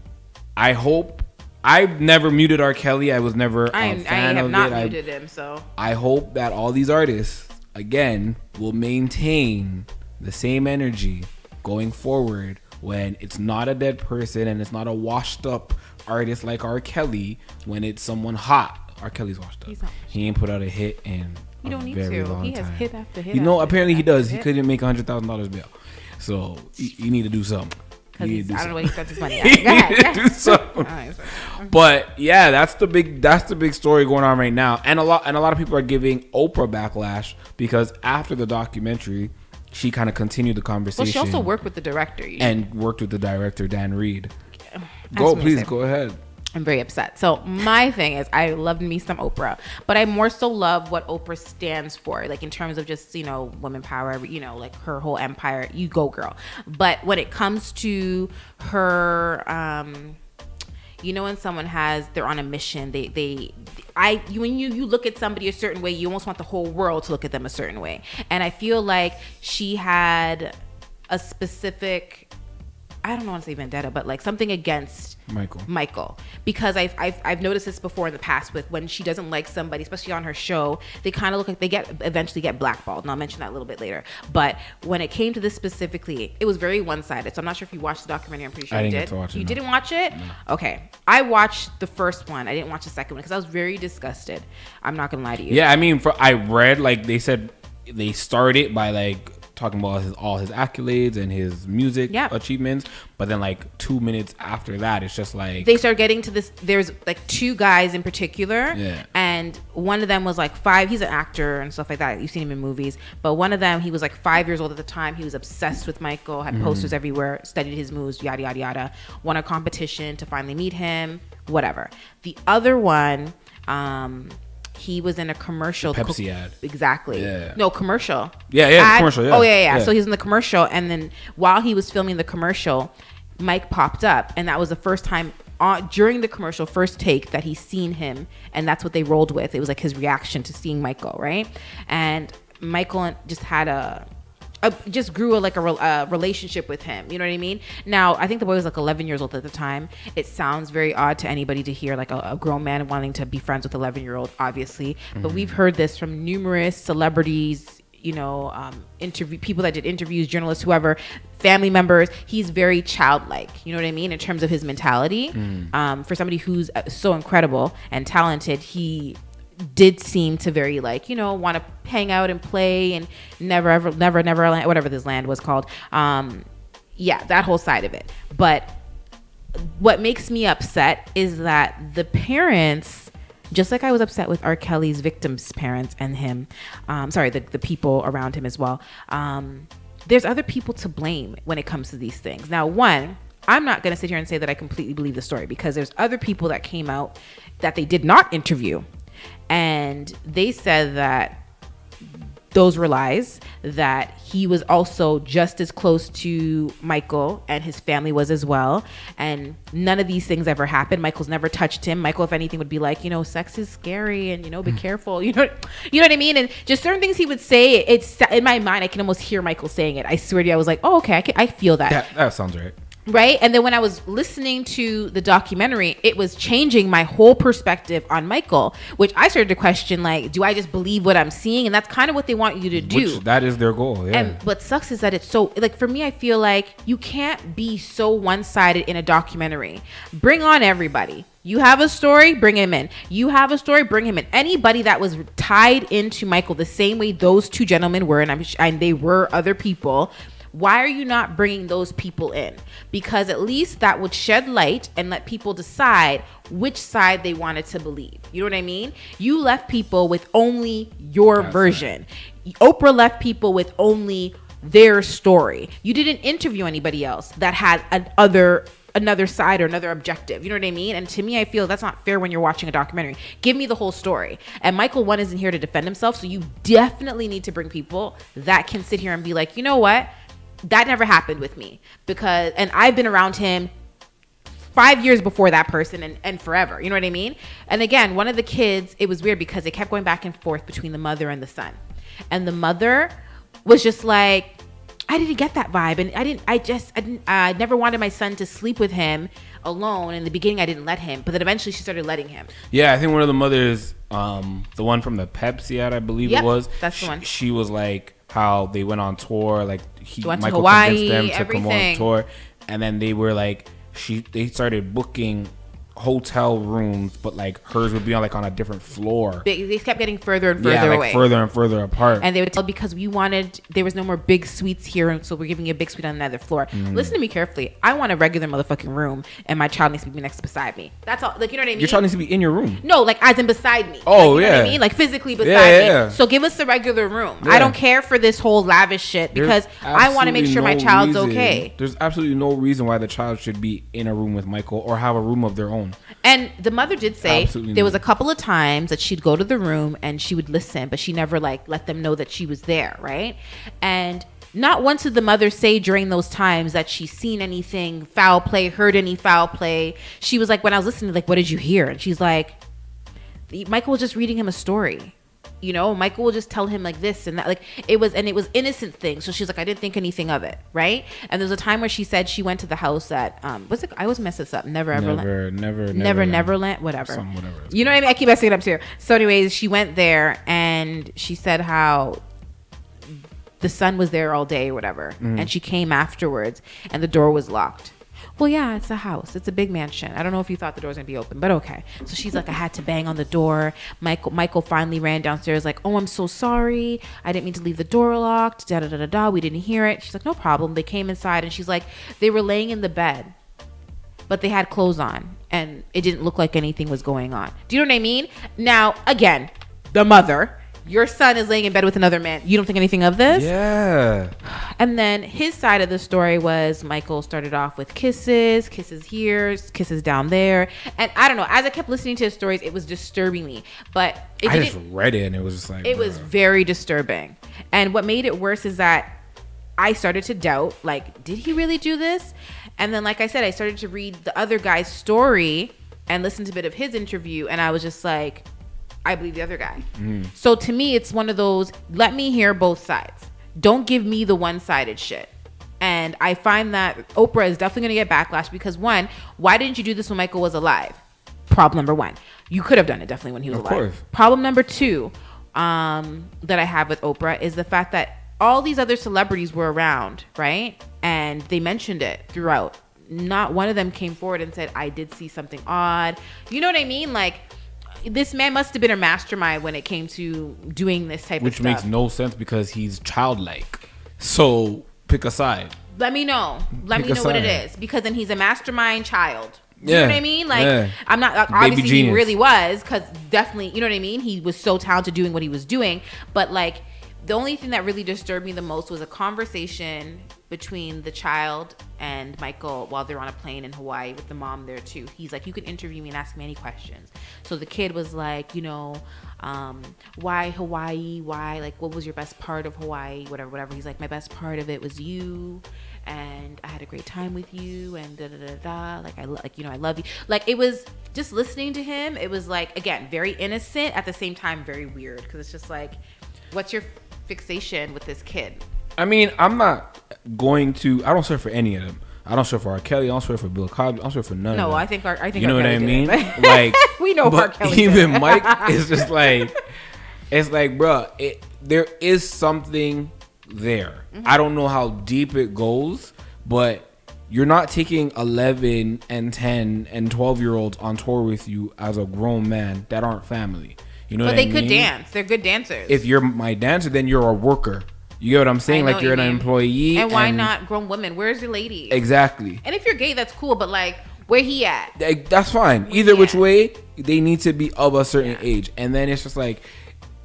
I hope... I've never muted R. Kelly. I was never a fan of it. I have not muted him, so... I hope that all these artists, again, will maintain the same energy going forward when it's not a dead person and it's not a washed up artist like R. Kelly, when it's someone hot. R. Kelly's washed up. He ain't put out a hit in a very long time. He has hit after hit. Apparently he does. He couldn't make $100,000 bail. So you need to do something. Because I don't know what he spends his money on. Go ahead. Do something. But yeah, that's the big story going on right now, and a lot of people are giving Oprah backlash because after the documentary, she kind of continued the conversation. Well, she also worked with the director. And worked with the director, Dan Reed. Go ahead. I'm very upset. So my thing is, I love me some Oprah, but I more so love what Oprah stands for, like in terms of just, you know, women power, you know, like her whole empire. You go, girl. But when it comes to her, you know, when someone they're on a mission, when you look at somebody a certain way, you almost want the whole world to look at them a certain way. And I feel like she had a specific, I don't want to say vendetta, but like something against Michael, because I've noticed this before in the past with when she doesn't like somebody, especially on her show, they kind of look like they eventually get blackballed, and I'll mention that a little bit later. But when it came to this specifically, it was very one-sided. So I'm not sure if you watched the documentary. I'm pretty sure you did. You didn't watch it? No. Okay, I watched the first one. I didn't watch the second one because I was very disgusted. I'm not gonna lie to you. Yeah, I mean, I read, like, they said they started by like talking about all his accolades and his music achievements, but then like 2 minutes after that, it's just like they start getting to this. There's like two guys in particular, and one of them was like 5. He's an actor and stuff like that. You've seen him in movies, but one of them, he was like 5 years old at the time. He was obsessed with Michael, had posters everywhere, studied his moves, yada yada yada. Won a competition to finally meet him, whatever. The other one, he was in a commercial. The Pepsi ad. Exactly. Yeah. No, commercial. Commercial. Yeah. Oh, yeah. So he's in the commercial. And then while he was filming the commercial, Mike popped up. And that was the first time during the commercial, first take, that he's seen him. And that's what they rolled with. It was like his reaction to seeing Michael, right? And Michael just had just grew a relationship with him. You know what I mean? Now, I think the boy was like 11 years old at the time. It sounds very odd to anybody to hear like a grown man wanting to be friends with an 11-year-old, obviously. But we've heard this from numerous celebrities, you know, people that did interviews, journalists, whoever, family members. He's very childlike, you know what I mean, in terms of his mentality. For somebody who's so incredible and talented, he did seem to very like, you know, want to hang out and play and never whatever this land was called. That whole side of it. But what makes me upset is that the parents, just like I was upset with R. Kelly's victims' parents and him, the people around him as well. There's other people to blame when it comes to these things. Now, one, I'm not going to sit here and say that I completely believe the story, because there's other people that came out that they did not interview. And they said that those were lies, that he was also just as close to Michael and his family was as well. And none of these things ever happened. Michael's never touched him. Michael, if anything, would be like, you know, sex is scary and, you know, be careful. You know what I mean? And just certain things he would say, it's in my mind, I can almost hear Michael saying it. I swear to you, I was like, oh, okay, I feel that. That sounds right. Right. And then when I was listening to the documentary, it was changing my whole perspective on Michael, which I started to question, like, do I just believe what I'm seeing? And that's kind of what they want you to do. That is their goal. Yeah. And what sucks is that it's so, like, for me, I feel like you can't be so one-sided in a documentary. Bring on everybody. You have a story, bring him in. You have a story, bring him in. Anybody that was tied into Michael the same way those two gentlemen were, and they were other people, why are you not bringing those people in? Because at least that would shed light and let people decide which side they wanted to believe. You know what I mean? You left people with only your version. Right. Oprah left people with only their story. You didn't interview anybody else that had another side or another objective. You know what I mean? And to me, I feel that's not fair when you're watching a documentary. Give me the whole story. And Michael, one, isn't here to defend himself. So you definitely need to bring people that can sit here and be like, you know what? That never happened with me, and I've been around him 5 years before that person and forever. You know what I mean? And again, one of the kids, it was weird because they kept going back and forth between the mother and the son. And the mother was just like, I didn't get that vibe. And I never wanted my son to sleep with him alone. In the beginning, I didn't let him, but then eventually she started letting him. Yeah, I think one of the mothers, the one from the Pepsi ad, I believe it was. That's the one. She was like, how they went on tour, like Michael Hawaii, convinced them to everything. come on tour, and then they were like, they started booking hotel rooms, but like hers would be on a different floor. They kept getting further and further away, further and further apart. And they would tell because there was no more big suites here, and so we're giving you a big suite on another floor. Listen to me carefully. I want a regular motherfucking room, and my child needs to be next beside me. That's all. Like, you know what I mean? Your child needs to be in your room. No, like as in beside me. Oh, like, you know what I mean? Like physically beside me. So give us the regular room. I don't care for this whole lavish shit because I want to make sure my child's okay. There's absolutely no reason why the child should be in a room with Michael or have a room of their own. And the mother did say there was a couple of times that she'd go to the room and she would listen, but she never like let them know that she was there, right? And not once did the mother say during those times that she's seen anything foul play, heard any foul play. She was like, when I was listening, like, what did you hear? And she's like, Michael was just reading him a story. You know, Michael will just tell him like this and that, like it was innocent things. So she's like, I didn't think anything of it, right? And there was a time where she said she went to the house at what's it? I always mess this up. Neverland. Whatever. You know what I mean? I keep messing it up too. So, anyways, she went there and she said how the son was there all day or whatever, and she came afterwards and the door was locked. Well, yeah, it's a house. It's a big mansion. I don't know if you thought the door was going to be open, but okay. So she's like, I had to bang on the door. Michael finally ran downstairs like, oh, I'm so sorry. I didn't mean to leave the door locked. Da-da-da-da-da. We didn't hear it. She's like, no problem. They came inside and she's like, they were laying in the bed, but they had clothes on and it didn't look like anything was going on. Do you know what I mean? Now, again, the mother... Your son is laying in bed with another man. You don't think anything of this? Yeah. And then his side of the story was Michael started off with kisses here, kisses down there. And I don't know. As I kept listening to his stories, it was disturbing me. But I just read it and it was just like... It was very disturbing. And what made it worse is that I started to doubt, like, did he really do this? And then, like I said, I started to read the other guy's story and listen to a bit of his interview. And I was just like... I believe the other guy. So to me, it's one of those, let me hear both sides. Don't give me the one-sided shit. And I find that Oprah is definitely going to get backlash because, one, why didn't you do this when Michael was alive? Problem number one. You could have done it definitely when he was alive. Of course. Problem number two that I have with Oprah is the fact that all these other celebrities were around, right? And they mentioned it throughout. Not one of them came forward and said, I did see something odd. You know what I mean? Like, this man must have been a mastermind when it came to doing this type of stuff. Which makes no sense because he's childlike. So pick a side. Let me know. Let me know what it is. Because then he's a mastermind child. You know what I mean? Like, I'm not, obviously he really was, because definitely, you know what I mean? He was so talented doing what he was doing. But like, the only thing that really disturbed me the most was a conversation between the child and Michael while they're on a plane in Hawaii with the mom there too. He's like, you can interview me and ask me any questions. So the kid was like, you know, why Hawaii? Why, like, what was your best part of Hawaii? Whatever. He's like, my best part of it was you, and I had a great time with you, and da da da da. Like, I love you. Like, it was just listening to him. It was like, again, very innocent at the same time, very weird, because it's just like, what's your fixation with this kid? I mean, I'm not going to. I don't swear for any of them. I don't swear for R. Kelly. I don't swear for Bill Cosby. I don't swear for none of them. No, I think you know what I mean? Like, we know R. Kelly. Even Mike is just like, it's like, bro, there is something there. I don't know how deep it goes, but you're not taking 11 and 10 and 12-year-olds on tour with you as a grown man that aren't family. You know what I mean? But they could dance. They're good dancers. If you're my dancer, then you're a worker. You get what I'm saying? Like, you're an employee. And why not grown women? Where's your lady? Exactly. And if you're gay, that's cool. But like, where he at? That's fine. Either which way, they need to be of a certain age. And then it's just like,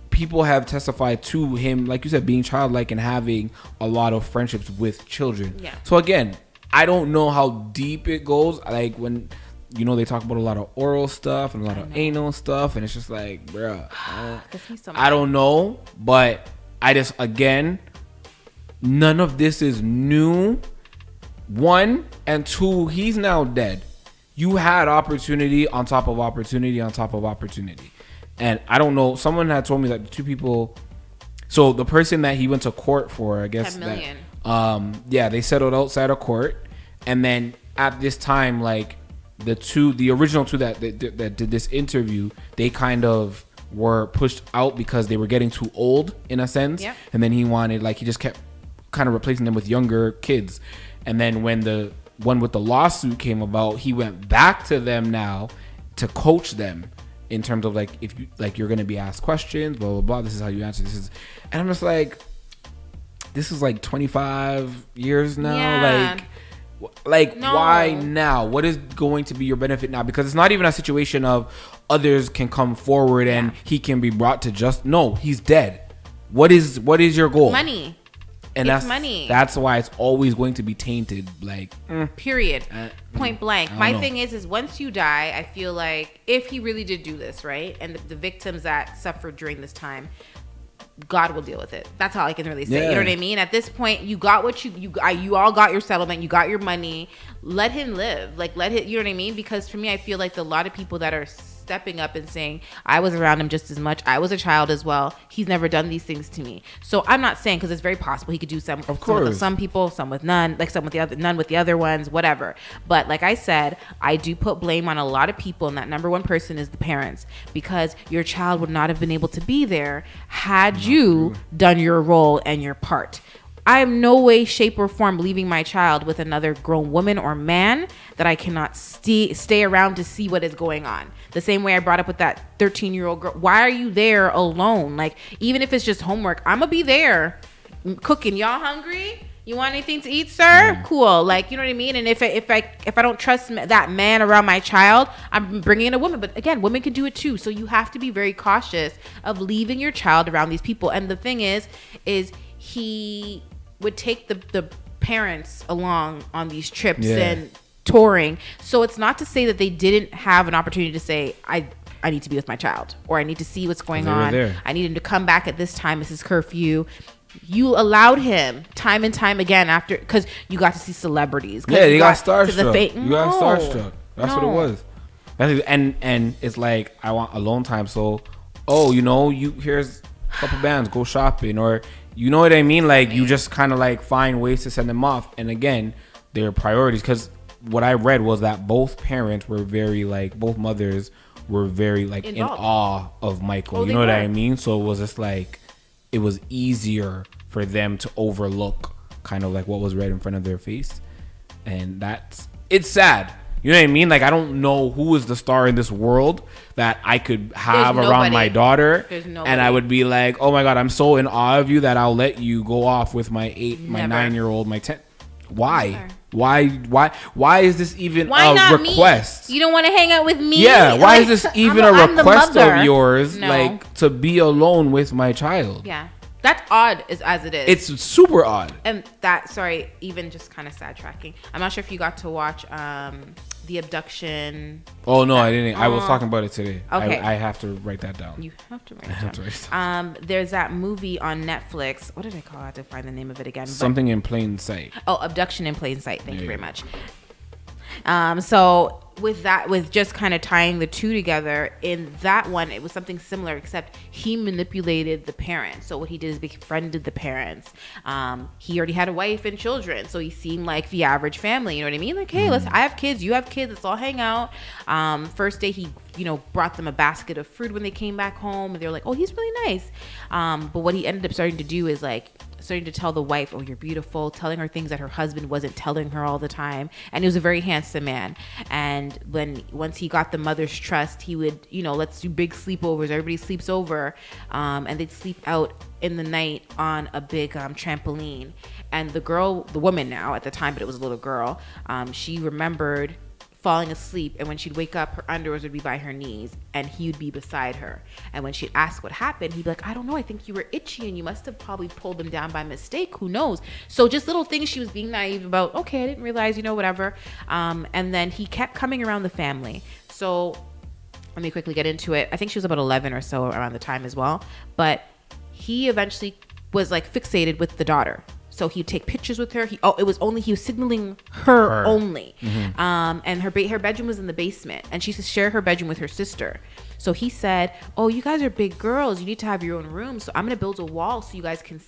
people have testified to him, like you said, being childlike and having a lot of friendships with children. Yeah. So again, I don't know how deep it goes. Like, when, you know, they talk about a lot of oral stuff and a lot of anal stuff, and it's just like, bruh, I don't know, but I just, again, none of this is new. One, and two, he's now dead. You had opportunity on top of opportunity on top of opportunity. And I don't know, someone had told me that the two people, so the person that he went to court for, I guess, 10 million. They settled outside of court. And then at this time, like, the original two that did this interview, they kind of were pushed out because they were getting too old, in a sense. Yep. And then he wanted, like, he just kept kind of replacing them with younger kids. And then when the one with the lawsuit came about, he went back to them now to coach them in terms of like, if you like, you're gonna be asked questions, blah blah blah. This is how you answer. This is, and I'm just like, this is like 25 years now. Yeah. Like No. why now? What is going to be your benefit now? Because it's not even a situation of others can come forward and he can be brought to just. No, he's dead. What is your goal? Money. And It's that's money. That's why it's always going to be tainted. Like Period. Point blank. I don't My know. thing is once you die, I feel like if he really did do this, right, and the victims that suffered during this time, God will deal with it. That's all I can really say. Yeah. You know what I mean? At this point, you got what you all got your settlement. You got your money. Let him live. Like, let him, you know what I mean? Because for me, I feel like a lot of people that are stepping up and saying, I was around him just as much. I was a child as well. He's never done these things to me. So I'm not saying, because it's very possible he could do some, Of course. with some people, some with none, like some with the other, none with the other ones, whatever. But like I said, I do put blame on a lot of people, and that number one person is the parents, because your child would not have been able to be there had you done your role and your part. I am no way, shape, or form leaving my child with another grown woman or man that I cannot stay around to see what is going on. The same way I brought up with that 13-year-old girl. Why are you there alone? Like, even if it's just homework, I'm going to be there cooking. Y'all hungry? You want anything to eat, sir? Cool. Like, you know what I mean? And if I don't trust that man around my child, I'm bringing in a woman. But again, women can do it too. So you have to be very cautious of leaving your child around these people. And the thing is he would take the parents along on these trips and touring. So it's not to say that they didn't have an opportunity to say, I need to be with my child, or I need to see what's going on. There. I need him to come back at this time. This is curfew. You allowed him time and time again after, because you got to see celebrities. Yeah, you got starstruck. You got starstruck. That's what it was. And it's like, I want alone time. So, here's a couple bands, go shopping, or you know what I mean? Like, you just kind of like find ways to send them off. And again, their priorities, because what I read was that both parents were very like, both mothers were very like involved, in awe of Michael. Well, you know what I mean? So it was just like, it was easier for them to overlook kind of like what was right in front of their face. And it's sad. You know what I mean? Like, I don't know who is the star in this world that I could have around my daughter. And I would be like, oh my God, I'm so in awe of you that I'll let you go off with my 9-year-old, my 10. Why? Never. Why is this even a request? Me? You don't want to hang out with me? Yeah, why is this even a request of yours? No. Like, to be alone with my child? Yeah. That's odd as it is. It's super odd. And even just kind of sidetracking. I'm not sure if you got to watch The Abduction. Oh, no, I didn't. I was talking about it today. Okay. I have to write that down. You have to write it down. There's that movie on Netflix. What did I call it? I have to find the name of it again. Something in Plain Sight. Oh, Abduction in Plain Sight. Thank you very much. So with just kind of tying the two together, in that one, it was something similar, except he manipulated the parents. So what he did is befriended the parents. He already had a wife and children, so he seemed like the average family. You know what I mean? Like, hey, I have kids, you have kids, let's all hang out. First day, he brought them a basket of fruit when they came back home, and they were like, oh, he's really nice. But what he ended up starting to do is like starting to tell the wife, oh, you're beautiful, telling her things that her husband wasn't telling her all the time. And he was a very handsome man. And once he got the mother's trust, he would, let's do big sleepovers. Everybody sleeps over. And they'd sleep out in the night on a big trampoline. And the woman now at the time, but it was a little girl, she remembered falling asleep, and when she'd wake up, her underwears would be by her knees, and he would be beside her. And when she'd ask what happened, he'd be like, I don't know, I think you were itchy and you must have probably pulled them down by mistake, who knows. So just little things she was being naive about. Okay, I didn't realize, whatever. And then he kept coming around the family. So let me quickly get into it. I think she was about 11 or so around the time as well, but he eventually was like fixated with the daughter. So he'd take pictures with her. He was signaling her only. Mm-hmm. And her bedroom was in the basement, and she used to share her bedroom with her sister. So he said, oh, you guys are big girls. You need to have your own room. So I'm going to build a wall so you guys can,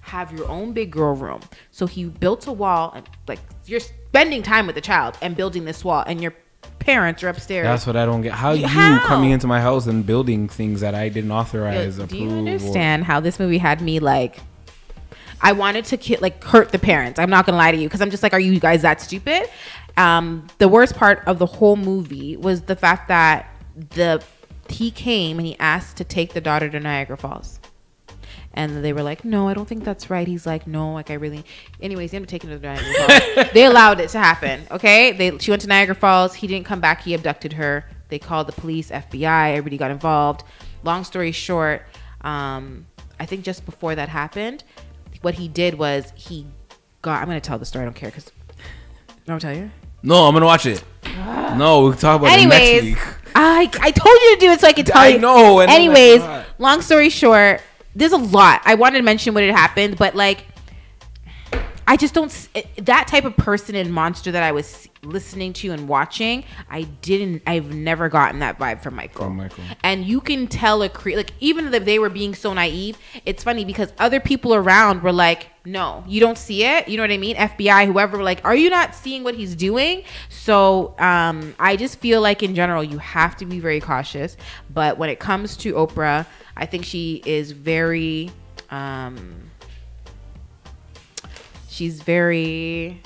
have your own big girl room. So he built a wall, and like, you're spending time with the child and building this wall, and your parents are upstairs. That's what I don't get. How coming into my house and building things that I didn't authorize, approve? Do you understand how this movie had me like, I wanted to hurt the parents. I'm not going to lie to you, because I'm just like, are you guys that stupid? The worst part of the whole movie was the fact that he came and he asked to take the daughter to Niagara Falls. And they were like, no, I don't think that's right. He's like, no, like I really... Anyways, he ended up taking her to Niagara Falls. They allowed it to happen, okay? She went to Niagara Falls. He didn't come back. He abducted her. They called the police, FBI. Everybody got involved. Long story short, I think just before that happened, what he did was he got... I'm going to tell the story. I don't care because... I'm going to tell you? No, I'm going to watch it. No, we'll talk about it next week. I told you to do it so I could tell you. I know. Anyways, long story short... There's a lot. I wanted to mention what had happened, but like, I just don't. That type of person and monster that I was listening to and watching, I've never gotten that vibe from Michael. And you can tell like even if they were being so naive, it's funny because other people around were like, no, you don't see it. You know what I mean? FBI, whoever, were like, are you not seeing what he's doing? So I just feel like in general, you have to be very cautious. But when it comes to Oprah, I think she is very, she's very,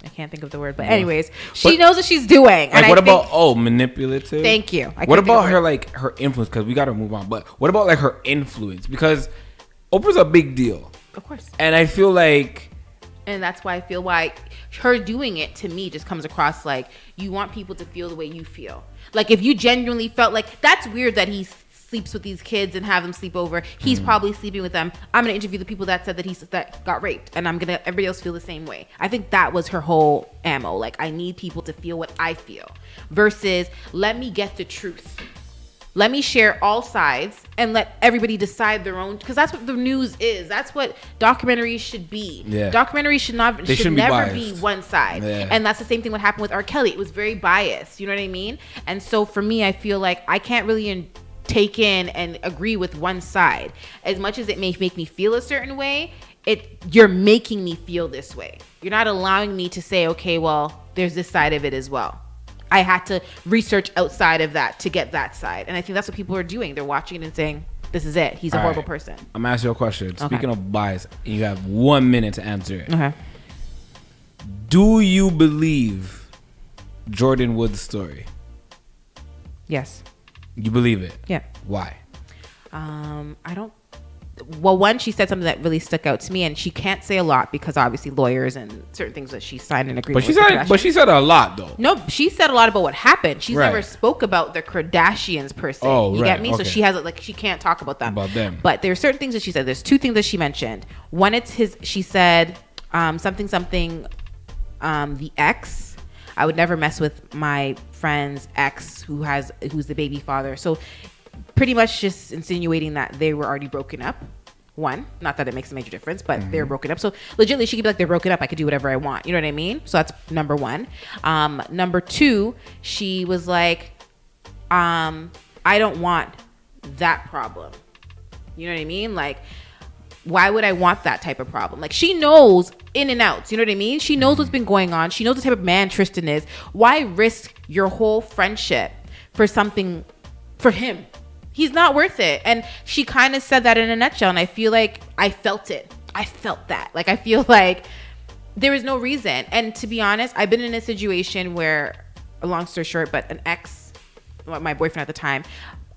I can't think of the word, but anyways, she knows what she's doing. Like, what about manipulative? Thank you. What about her, like, her influence? Because we got to move on. But what about, like, her influence? Because Oprah's a big deal. Of course. And I feel like... And that's why I feel like her doing it to me just comes across like you want people to feel the way you feel. Like if you genuinely felt like that's weird that he sleeps with these kids and have them sleep over. He's probably sleeping with them. I'm going to interview the people that said that got raped and everybody else feel the same way. I think that was her whole ammo. Like I need people to feel what I feel versus let me get the truth. Let me share all sides and let everybody decide their own, because that's what the news is. That's what documentaries should be. Yeah. Documentaries should never be one side. Yeah. And that's the same thing what happened with R. Kelly. It was very biased. You know what I mean? And so for me, I feel like I can't really take in and agree with one side. As much as it may make me feel a certain way, you're making me feel this way. You're not allowing me to say, okay, well, there's this side of it as well. I had to research outside of that to get that side. And I think that's what people are doing. They're watching it and saying, this is it. He's a horrible person. I'm going to ask you a question. Okay. Speaking of bias, you have 1 minute to answer it. Okay. Do you believe Jordyn Woods' story? Yes. You believe it? Yeah. Why? I don't. Well, one, she said something that really stuck out to me, and she can't say a lot because obviously lawyers and certain things that she signed an agreement with. But she said a lot though. No, she said a lot about what happened. She's never spoke about the Kardashians per se. Oh, you get me? Okay. So she has she can't talk about them. But there are certain things that she said. There's two things that she mentioned. One, she said something, the ex. I would never mess with my friend's ex who's the baby father. So pretty much just insinuating that they were already broken up. One, not that it makes a major difference, but they were broken up. So legitimately, she could be like, they're broken up. I could do whatever I want. You know what I mean? So that's number one. Number two, she was like, I don't want that problem. You know what I mean? Like, why would I want that type of problem? Like, she knows in and outs. You know what I mean? She knows what's been going on. She knows the type of man Tristan is. Why risk your whole friendship for something for him? He's not worth it. And she kind of said that in a nutshell. And I feel like I felt it. I felt that. Like, I feel like there was no reason. And to be honest, I've been in a situation where, a long story short, but an ex, my boyfriend at the time,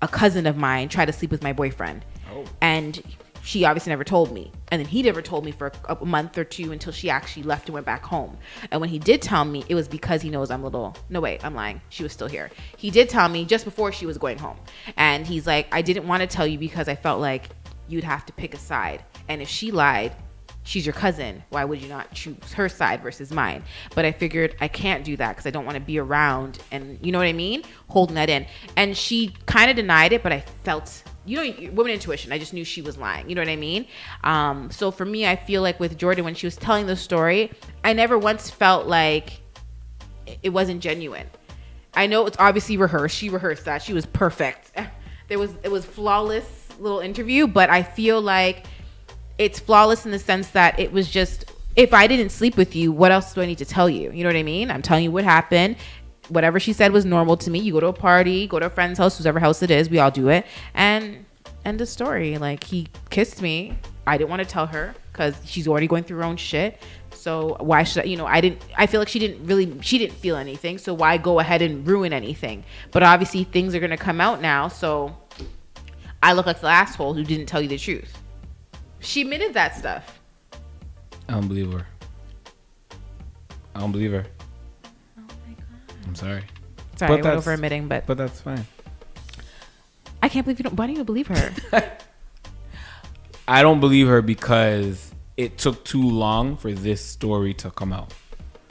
a cousin of mine tried to sleep with my boyfriend. Oh. And she obviously never told me. And then he never told me for a month or two until she actually left and went back home. And when he did tell me, it was because he knows I'm no, wait, I'm lying. She was still here. He did tell me just before she was going home. And he's like, I didn't want to tell you because I felt like you'd have to pick a side. And if she lied, she's your cousin. Why would you not choose her side versus mine? But I figured I can't do that because I don't want to be around and, you know what I mean? Holding that in. And she kind of denied it, but I felt, you know, woman intuition. I just knew she was lying. You know what I mean? So for me, I feel like with Jordyn, when she was telling the story, I never once felt like it wasn't genuine. I know it's obviously rehearsed. She rehearsed that. She was perfect. It was flawless little interview, but I feel like it's flawless in the sense that it was just, if I didn't sleep with you, what else do I need to tell you? You know what I mean? I'm telling you what happened. Whatever she said was normal to me. You go to a party, go to a friend's house, whoever house it is, we all do it. And end of story. Like, he kissed me. I didn't want to tell her because she's already going through her own shit. So why should I feel like she didn't feel anything. So why go ahead and ruin anything? But obviously things are going to come out now. So I look like the asshole who didn't tell you the truth. She admitted that stuff. I don't believe her. Oh my God. I'm sorry. Sorry, I went over admitting, but that's fine. I can't believe you don't. Why don't you believe her? I don't believe her because it took too long for this story to come out.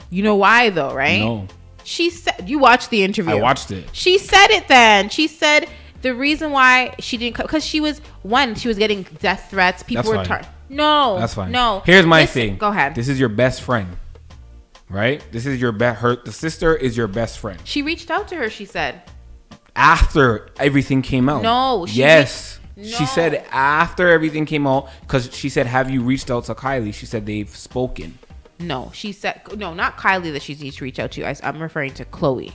You know why though, right? No. She said you watched the interview. I watched it. She said it then. She said the reason why she didn't because she was getting death threats. People were no. That's fine. No. Here's my thing. Go ahead. This is your best friend. Right? This is the sister is your best friend. She reached out to her, she said. After everything came out. No. She said after everything came out, because she said, have you reached out to Kylie? She said they've spoken. No, she said, no, not Kylie that she needs to reach out to. I'm referring to Chloe.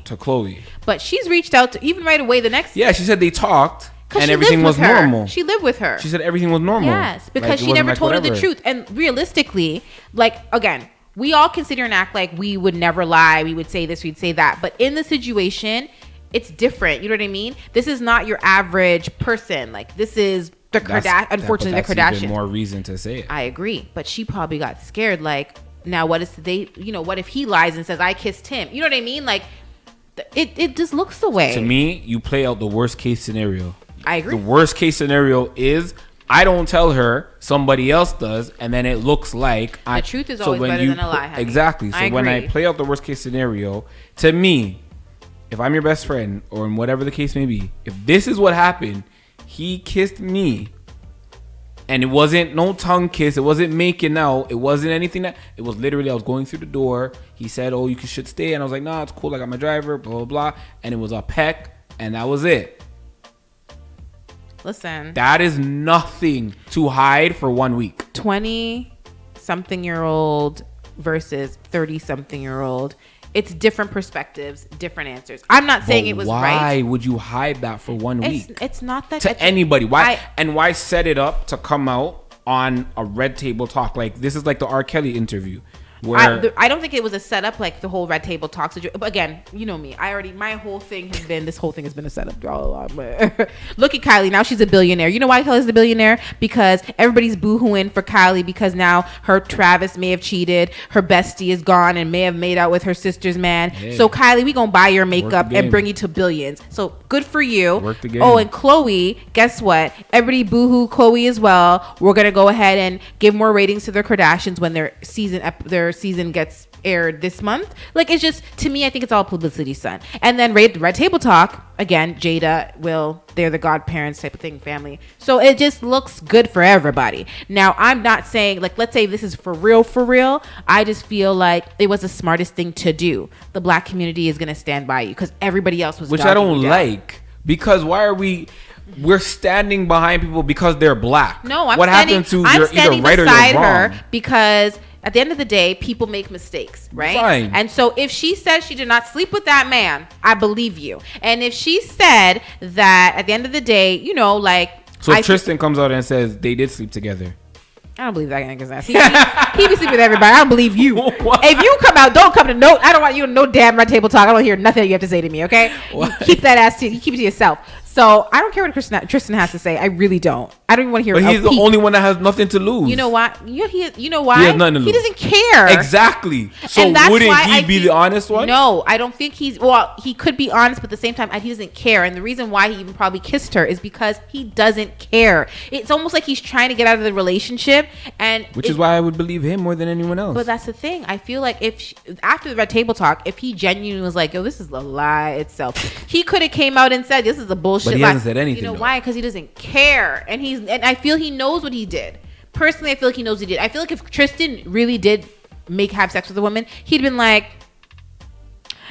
But she's reached out to, even right away the next. Yeah, she said they talked and everything was normal. She lived with her. She said everything was normal. Yes, because she never told her the truth. And realistically, like, again, we all consider and act like we would never lie. We would say this, we'd say that. But in the situation, it's different. You know what I mean? This is not your average person. Like, this is the unfortunately, the Kardashians. Even more reason to say it. I agree. But she probably got scared. Like, now what if he lies and says, I kissed him? You know what I mean? Like, it just looks the way. To me, you play out the worst case scenario. I agree. The worst case scenario is I don't tell her, somebody else does, and then it looks like the truth is always better than a lie, honey. Exactly. So when I play out the worst case scenario, to me, if I'm your best friend or in whatever the case may be, if this is what happened, he kissed me, and it wasn't no tongue kiss, it wasn't making out, it wasn't anything that, it was literally I was going through the door. He said, "Oh, you should stay," and I was like, "Nah, it's cool. I got my driver." Blah blah blah, and it was a peck, and that was it. Listen, that is nothing to hide for 1 week. 20-something-year-old versus 30-something-year-old. It's different perspectives, different answers. I'm not saying it was right. Why would you hide that for 1 week? It's not that to anybody. Why why set it up to come out on a Red Table Talk? Like, this is like the R. Kelly interview. Where I don't think it was a setup like the whole Red Table Talk situation. But again, you know me. My whole thing has been a setup. Look at Kylie. Now she's a billionaire. You know why Kylie's a billionaire? Because everybody's boohooing for Kylie because now her Travis may have cheated. Her bestie is gone and may have made out with her sister's man. Yeah. So Kylie, we gonna buy your makeup and bring you to billions. So good for you. Work the game. Oh, and Chloe, guess what? Everybody boohoo Chloe as well. We're gonna go ahead and give more ratings to the Kardashians when their season gets aired this month. Like, it's just, to me, I think it's all publicity stunt. And then Red Table Talk, again, Jada, Will, they're the godparents type of thing, family. So it just looks good for everybody. Now, I'm not saying, like, let's say this is for real. I just feel like it was the smartest thing to do. The black community is going to stand by you because everybody else was, which I don't like, because why are we're standing behind people because they're black? No, I'm standing beside her because at the end of the day, people make mistakes, right? Fine. And so if she says she did not sleep with that man, I believe you. And if she said that at the end of the day, you know, like... So Tristan comes out and says they did sleep together. I don't believe that nigga's ass. He be sleeping with everybody. I don't believe you. What? If you come out, don't come to no... I don't want you to no damn Red Table Talk. I don't hear nothing you have to say to me, okay? You keep that ass to... You keep it to yourself. So I don't care what Tristan has to say. I really don't. I don't even want to hear. But he's the only one that has nothing to lose. You know why? You know why? He has nothing to lose. He doesn't care. Exactly. So wouldn't he be the honest one? No, I don't think he's. Well, he could be honest, but at the same time, he doesn't care. And the reason why he even probably kissed her is because he doesn't care. It's almost like he's trying to get out of the relationship, which is why I would believe him more than anyone else. But that's the thing. I feel like after the Red Table Talk, if he genuinely was like, "Yo, this is a lie itself," he could have came out and said, "This is a bullshit." But he hasn't said anything. You know why? Because he doesn't care, and I feel he knows what he did. Personally, I feel like he knows what he did. I feel like if Tristan really did have sex with a woman, he'd been like,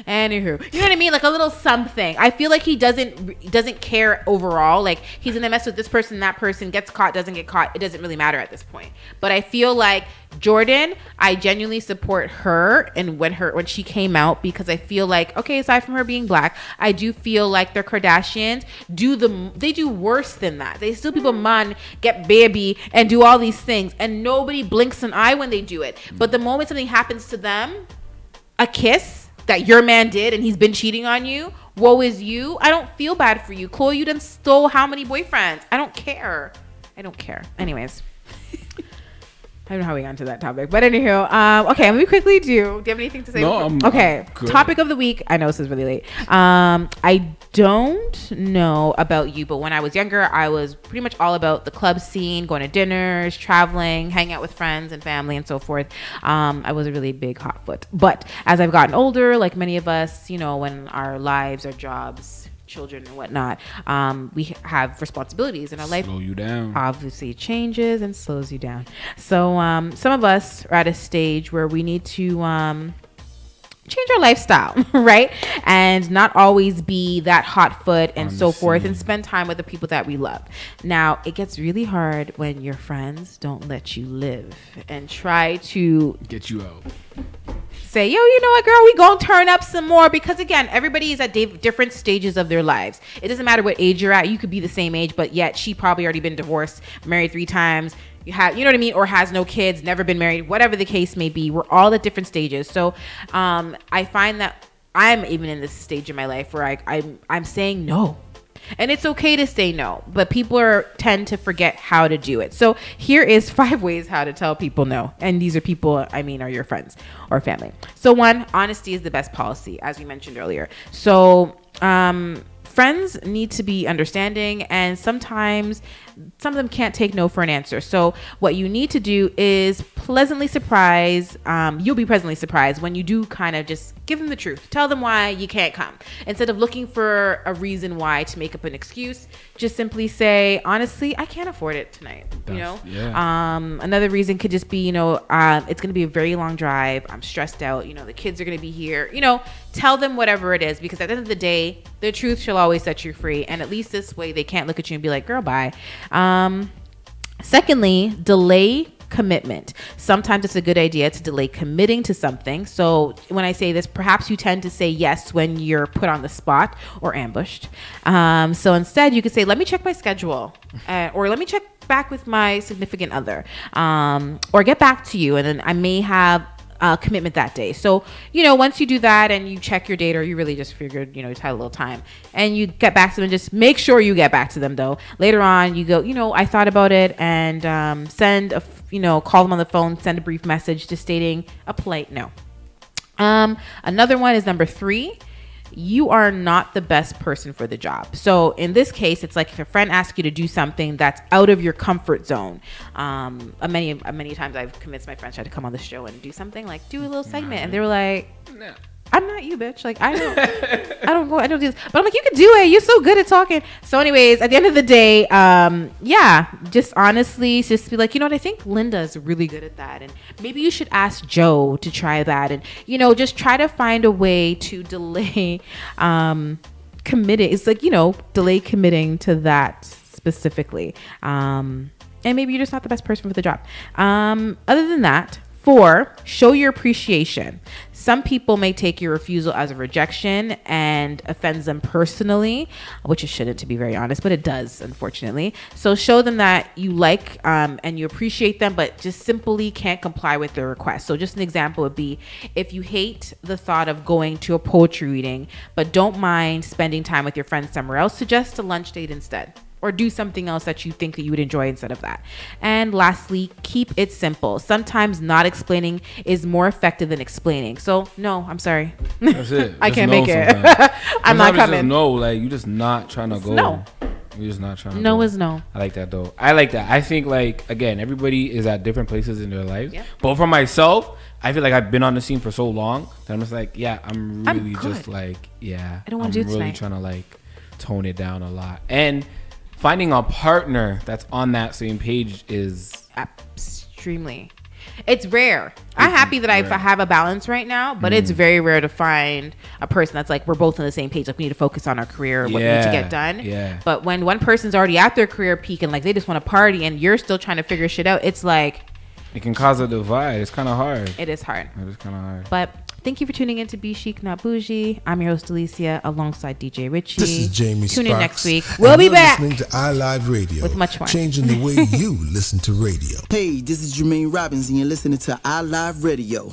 Anywho, you know what I mean? Like a little something. I feel like he doesn't care overall. Like he's gonna mess with this person, that person, gets caught, doesn't get caught. It doesn't really matter at this point. But I feel like Jordan, I genuinely support her and when she came out, because I feel like, okay, aside from her being black, I do feel like the Kardashians they do worse than that. They still people man, get baby, and do all these things, and nobody blinks an eye when they do it. But the moment something happens to them, a kiss that your man did and he's been cheating on you, woe is you. I don't feel bad for you. Chloe, you done stole how many boyfriends? I don't care. Anyways. I don't know how we got into that topic, but anywho, okay, let me quickly do you have anything to say? No, okay, topic of the week. I know this is really late. I don't know about you, but when I was younger, I was pretty much all about the club scene, going to dinners, traveling, hanging out with friends and family and so forth. I was a really big hot foot, but as I've gotten older, like many of us, you know, when our lives, our jobs, children and whatnot, we have responsibilities in our life. Slow you down. Obviously changes and slows you down. So some of us are at a stage where we need to change our lifestyle, right? And not always be that hot foot and so forth, and spend time with the people that we love. Now, it gets really hard when your friends don't let you live and try to get you out. Say, yo, you know what, girl, we gonna turn up some more, because again, everybody is at different stages of their lives. It doesn't matter what age you're at. You could be the same age, but yet she probably already been divorced, married 3 times. You know what I mean, or has no kids, never been married, whatever the case may be. We're all at different stages. So I find that I'm even in this stage in my life where I'm saying no. And it's okay to say no, but people tend to forget how to do it. So here is 5 ways how to tell people no. And these are people, I mean, are your friends or family. So 1, honesty is the best policy, as we mentioned earlier. So friends need to be understanding, and sometimes some of them can't take no for an answer. So what you need to do is pleasantly surprise. You'll be pleasantly surprised when you do kind of just give them the truth. Tell them why you can't come. Instead of looking for a reason why to make up an excuse, just simply say, honestly, I can't afford it tonight. Another reason could just be, it's going to be a very long drive. I'm stressed out. The kids are going to be here. Tell them whatever it is, because at the end of the day, the truth shall always set you free. And at least this way, they can't look at you and be like, girl, bye. Secondly, delay commitment. Sometimes it's a good idea to delay committing to something. So when I say this, perhaps you tend to say yes when you're put on the spot or ambushed. So instead you could say, let me check my schedule, or let me check back with my significant other, or get back to you. And then I may have commitment that day. So, once you do that and you check your date, or you really just figured, you had a little time, and you get back to them, just make sure you get back to them though. Later on, you go, I thought about it, and call them on the phone, send a brief message just stating a polite no. Another one is number 3. You are not the best person for the job. So in this case, it's like if a friend asks you to do something that's out of your comfort zone. Many times I've convinced my friends to come on the show and do something, like do a little segment, and they were like, no. I'm not you, bitch. Like, I don't do this. But I'm like, you can do it. You're so good at talking. So anyways, at the end of the day, just honestly, just be like, I think Linda's really good at that. And maybe you should ask Joe to try that. And, just try to find a way to delay committing. It's like, delay committing to that specifically. And maybe you're just not the best person for the job. Other than that, 4, show your appreciation. Some people may take your refusal as a rejection and offends them personally, which it shouldn't, to be very honest, but it does, unfortunately. So show them that you like and you appreciate them, but just simply can't comply with their request. So just an example would be, if you hate the thought of going to a poetry reading, but don't mind spending time with your friends somewhere else, suggest a lunch date instead. Or do something else that you think that you would enjoy instead of that. And lastly, keep it simple. Sometimes not explaining is more effective than explaining. So no, I'm sorry. That's it. I can't make it. I'm not coming. No, like you just not trying to go. No. You're just not trying to no go. Is no. I like that though. I like that. I think again, everybody is at different places in their lives. Yeah. But for myself, I feel like I've been on the scene for so long that I'm just like, I'm really just I don't want to do it tonight. I'm really trying to tone it down a lot. And finding a partner that's on that same page is extremely. it's rare. I'm happy that I have a balance right now, but it's very rare to find a person that's like, we're both on the same page. Like, we need to focus on our career, what we need to get done. Yeah. But when one person's already at their career peak and like they just want to party and you're still trying to figure shit out, it's like, it can cause a divide. It's kind of hard. It is hard. It is kind of hard. But thank you for tuning in to bChic, Not Bougie. I'm your host, Alicia, alongside DJ Richie. This is Jamie Tune Sparks, in next week. We'll be back. Listening to iLive Radio. With much more. Changing the way you listen to radio. Hey, this is Jermaine Robbins, and you're listening to iLive Radio.